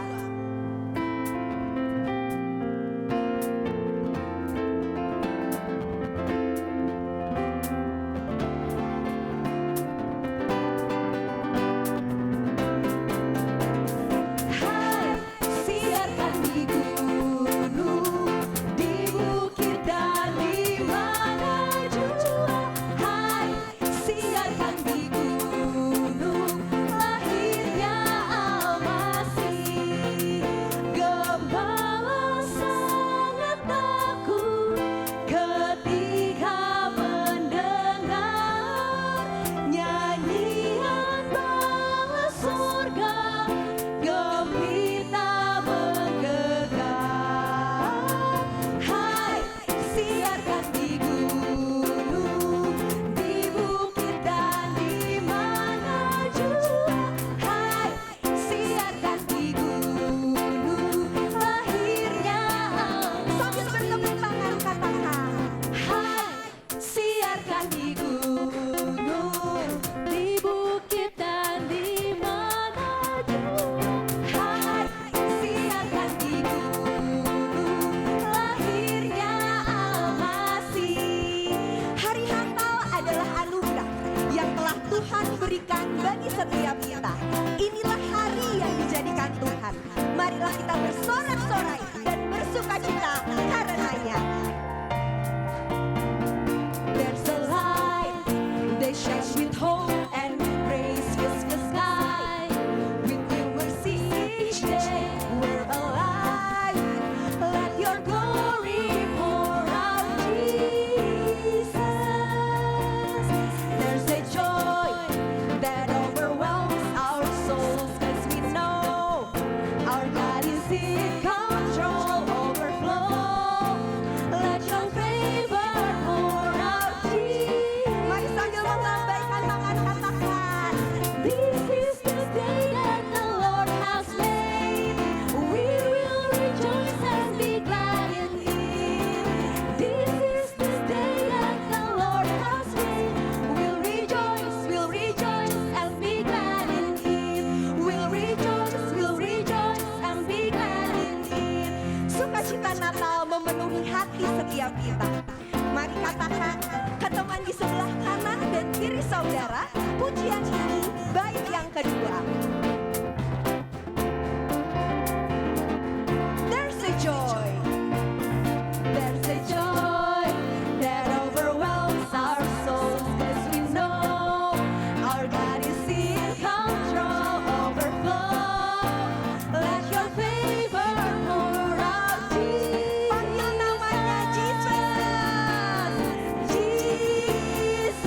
Marilah kita bersorak-sorai dan bersukacita karenanya. There's a light that shines with hope and praise fills the sky. With new mercy each day we're alive. Let your glory pour out, Jesus. There's a joy that overwhelms our souls, 'cause we know our God is in control, overflow. Let your favor pour out, Jesus. Mari sambil melambaikan tangan katakan, this is the day that the Lord has made. We will rejoice and be glad in it. This is the day that the Lord has made. We'll rejoice and be glad in it. We'll rejoice and be glad in it. Sukacita Natal memenuhi hati setiap kita. Mari katakan ke teman di sebelah kanan dan kiri saudara, pujian ini bait yang kedua. There's a joy that overwhelms our souls, 'cause we know our God is in control, overflow. Let your favor pour out, Jesus. Panggil namanya Jesus. Jesus.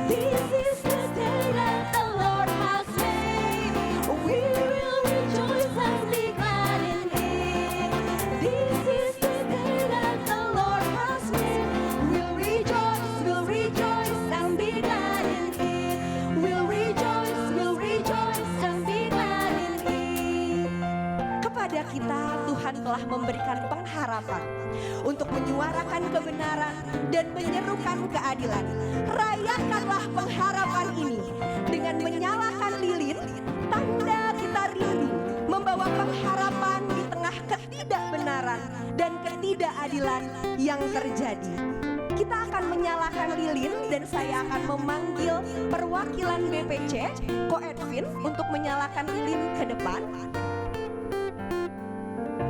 This is the day that the Lord has made. We will rejoice and be glad in it. This is the day that the Lord has made. We'll rejoice and be glad in it. We'll rejoice and be glad in it. Kepada kita Tuhan telah memberikan pengharapan untuk menyuarakan kebenaran dan menyerukan keadilan. Rayakanlah pengharapan ini dengan menyalakan lilin, tanda kita rindu membawa pengharapan di tengah ketidakbenaran dan ketidakadilan yang terjadi. Kita akan menyalakan lilin dan saya akan memanggil perwakilan BPC, Ko Edwin, untuk menyalakan lilin ke depan.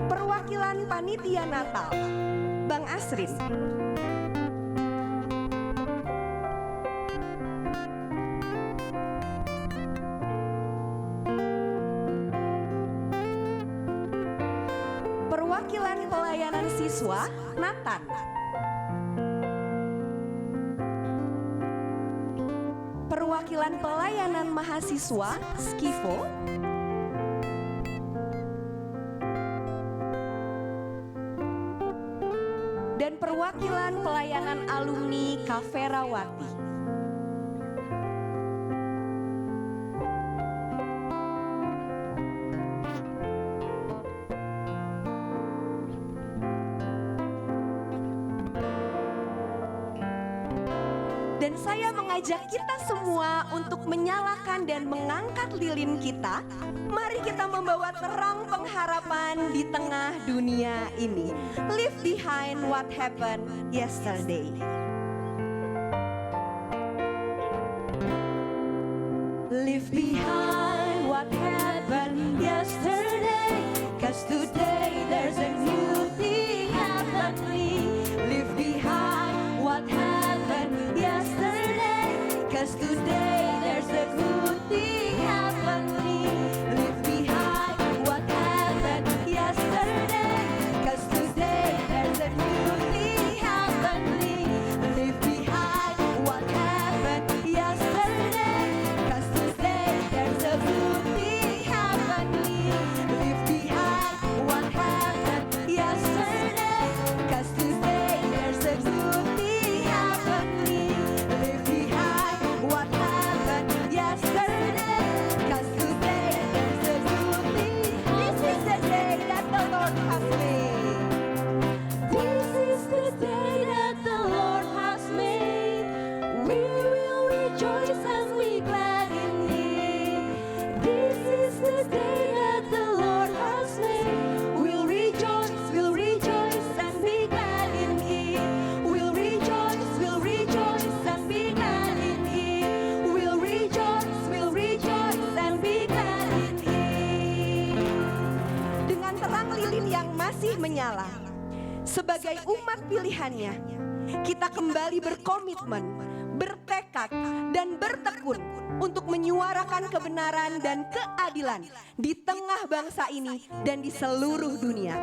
Perwakilan Panitia Natal, Bang Asrin. Perwakilan Pelayanan Siswa, Nathan. Perwakilan Pelayanan Mahasiswa, Skivo. Dan perwakilan Pelayanan Alumni Kaferawati. Dan saya mengajak kita semua untuk menyalakan dan mengangkat lilin kita. Mari kita membawa terang pengharapan di tengah dunia ini. Leave behind what happened yesterday. Leave behind what happened yesterday, 'cause today there's a new thing happening. Leave behind what happened yesterday, 'cause today there's a good thing happening. Leave behind what happened yesterday, 'cause today there's a new thing happening. Leave behind what happened yesterday, 'cause today there's a good thing happening. Leave behind what happened yesterday, 'cause today there's a good thing happening. Leave behind what happened yesterday, 'cause today there's a good thing. This is the day that the Lord has made. This is the day that the Lord has made. We will rejoice and be glad in Him. This is the day that the Lord has made. We'll rejoice and be glad in Him. We'll rejoice and be glad in Him. We'll rejoice and be glad in Him. Dengan terang lilin yang masih menyala, sebagai umat pilihannya, kita kembali berkomitmen, bertekad, dan bertekun untuk menyuarakan kebenaran dan keadilan di tengah bangsa ini dan di seluruh dunia,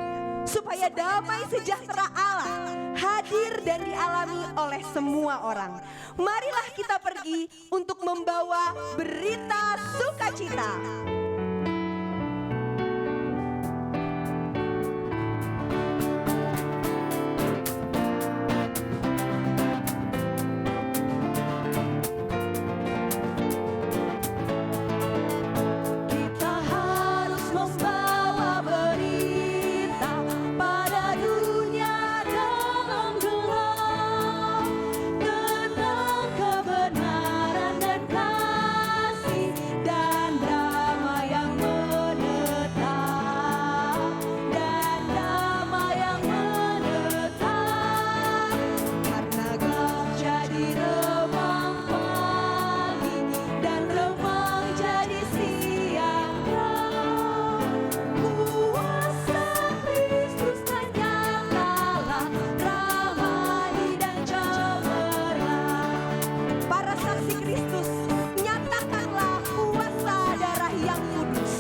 supaya damai sejahtera Allah hadir dan dialami oleh semua orang. Marilah kita pergi untuk membawa berita sukacita. Kita harus membawa berita pada dunia dalam gelap, tentang kebenaran dan kasih dan damai yang menetap, dan damai yang menetap. Karena gelap jadi remang pagi dan remang jadi siang terang. Kuasa Kristus kan nyatalah, ramai dan cemerlang. Para saksi Kristus, nyatakanlah kuasa darah yang kudus.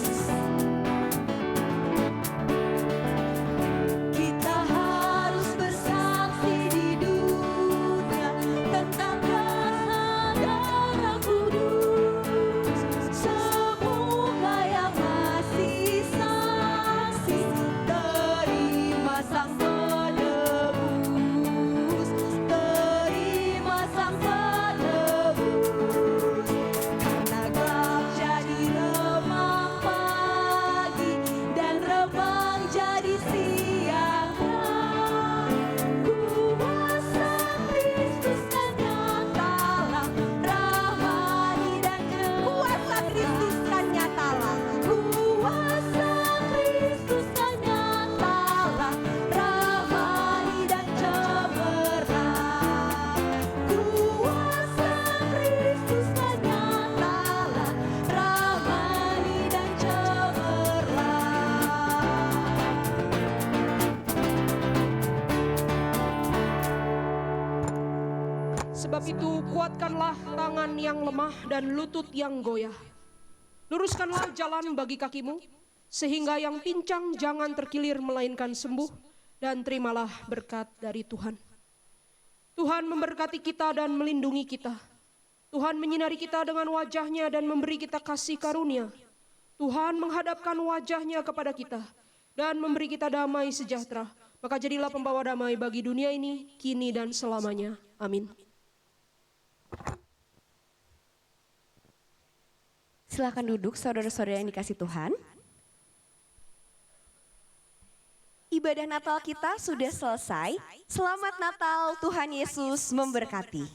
Kita harus bersaksi di dunia tentang rasa darah kudus. Semoga yang masih saksi terima sang penebus, terima sang penebus. Karena gelap jadi remang pagi dan remang jadi siang terang. Kuasa Kristus kan nyatalah, ramai dan kuasa Kristus kan nyatalah, kuasa Kristus kan nyatalah, ramai dan cemerlang. Kuasa Kristus kan nyatalah, ramai dan cemerlang. Sebab itu kuatkanlah tangan yang lemah dan lutut yang goyah. Luruskanlah jalan bagi kakimu, sehingga yang pincang jangan terkilir melainkan sembuh, dan terimalah berkat dari Tuhan. Tuhan memberkati kita dan melindungi kita. Tuhan menyinari kita dengan wajah-Nya dan memberi kita kasih karunia. Tuhan menghadapkan wajah-Nya kepada kita dan memberi kita damai sejahtera. Maka jadilah pembawa damai bagi dunia ini, kini dan selamanya. Amin. Silakan duduk saudara-saudara yang dikasih Tuhan. Ibadah Natal kita sudah selesai. Selamat Natal, Tuhan Yesus memberkati.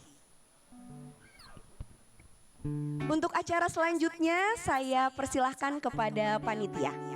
Untuk acara selanjutnya saya persilahkan kepada panitia.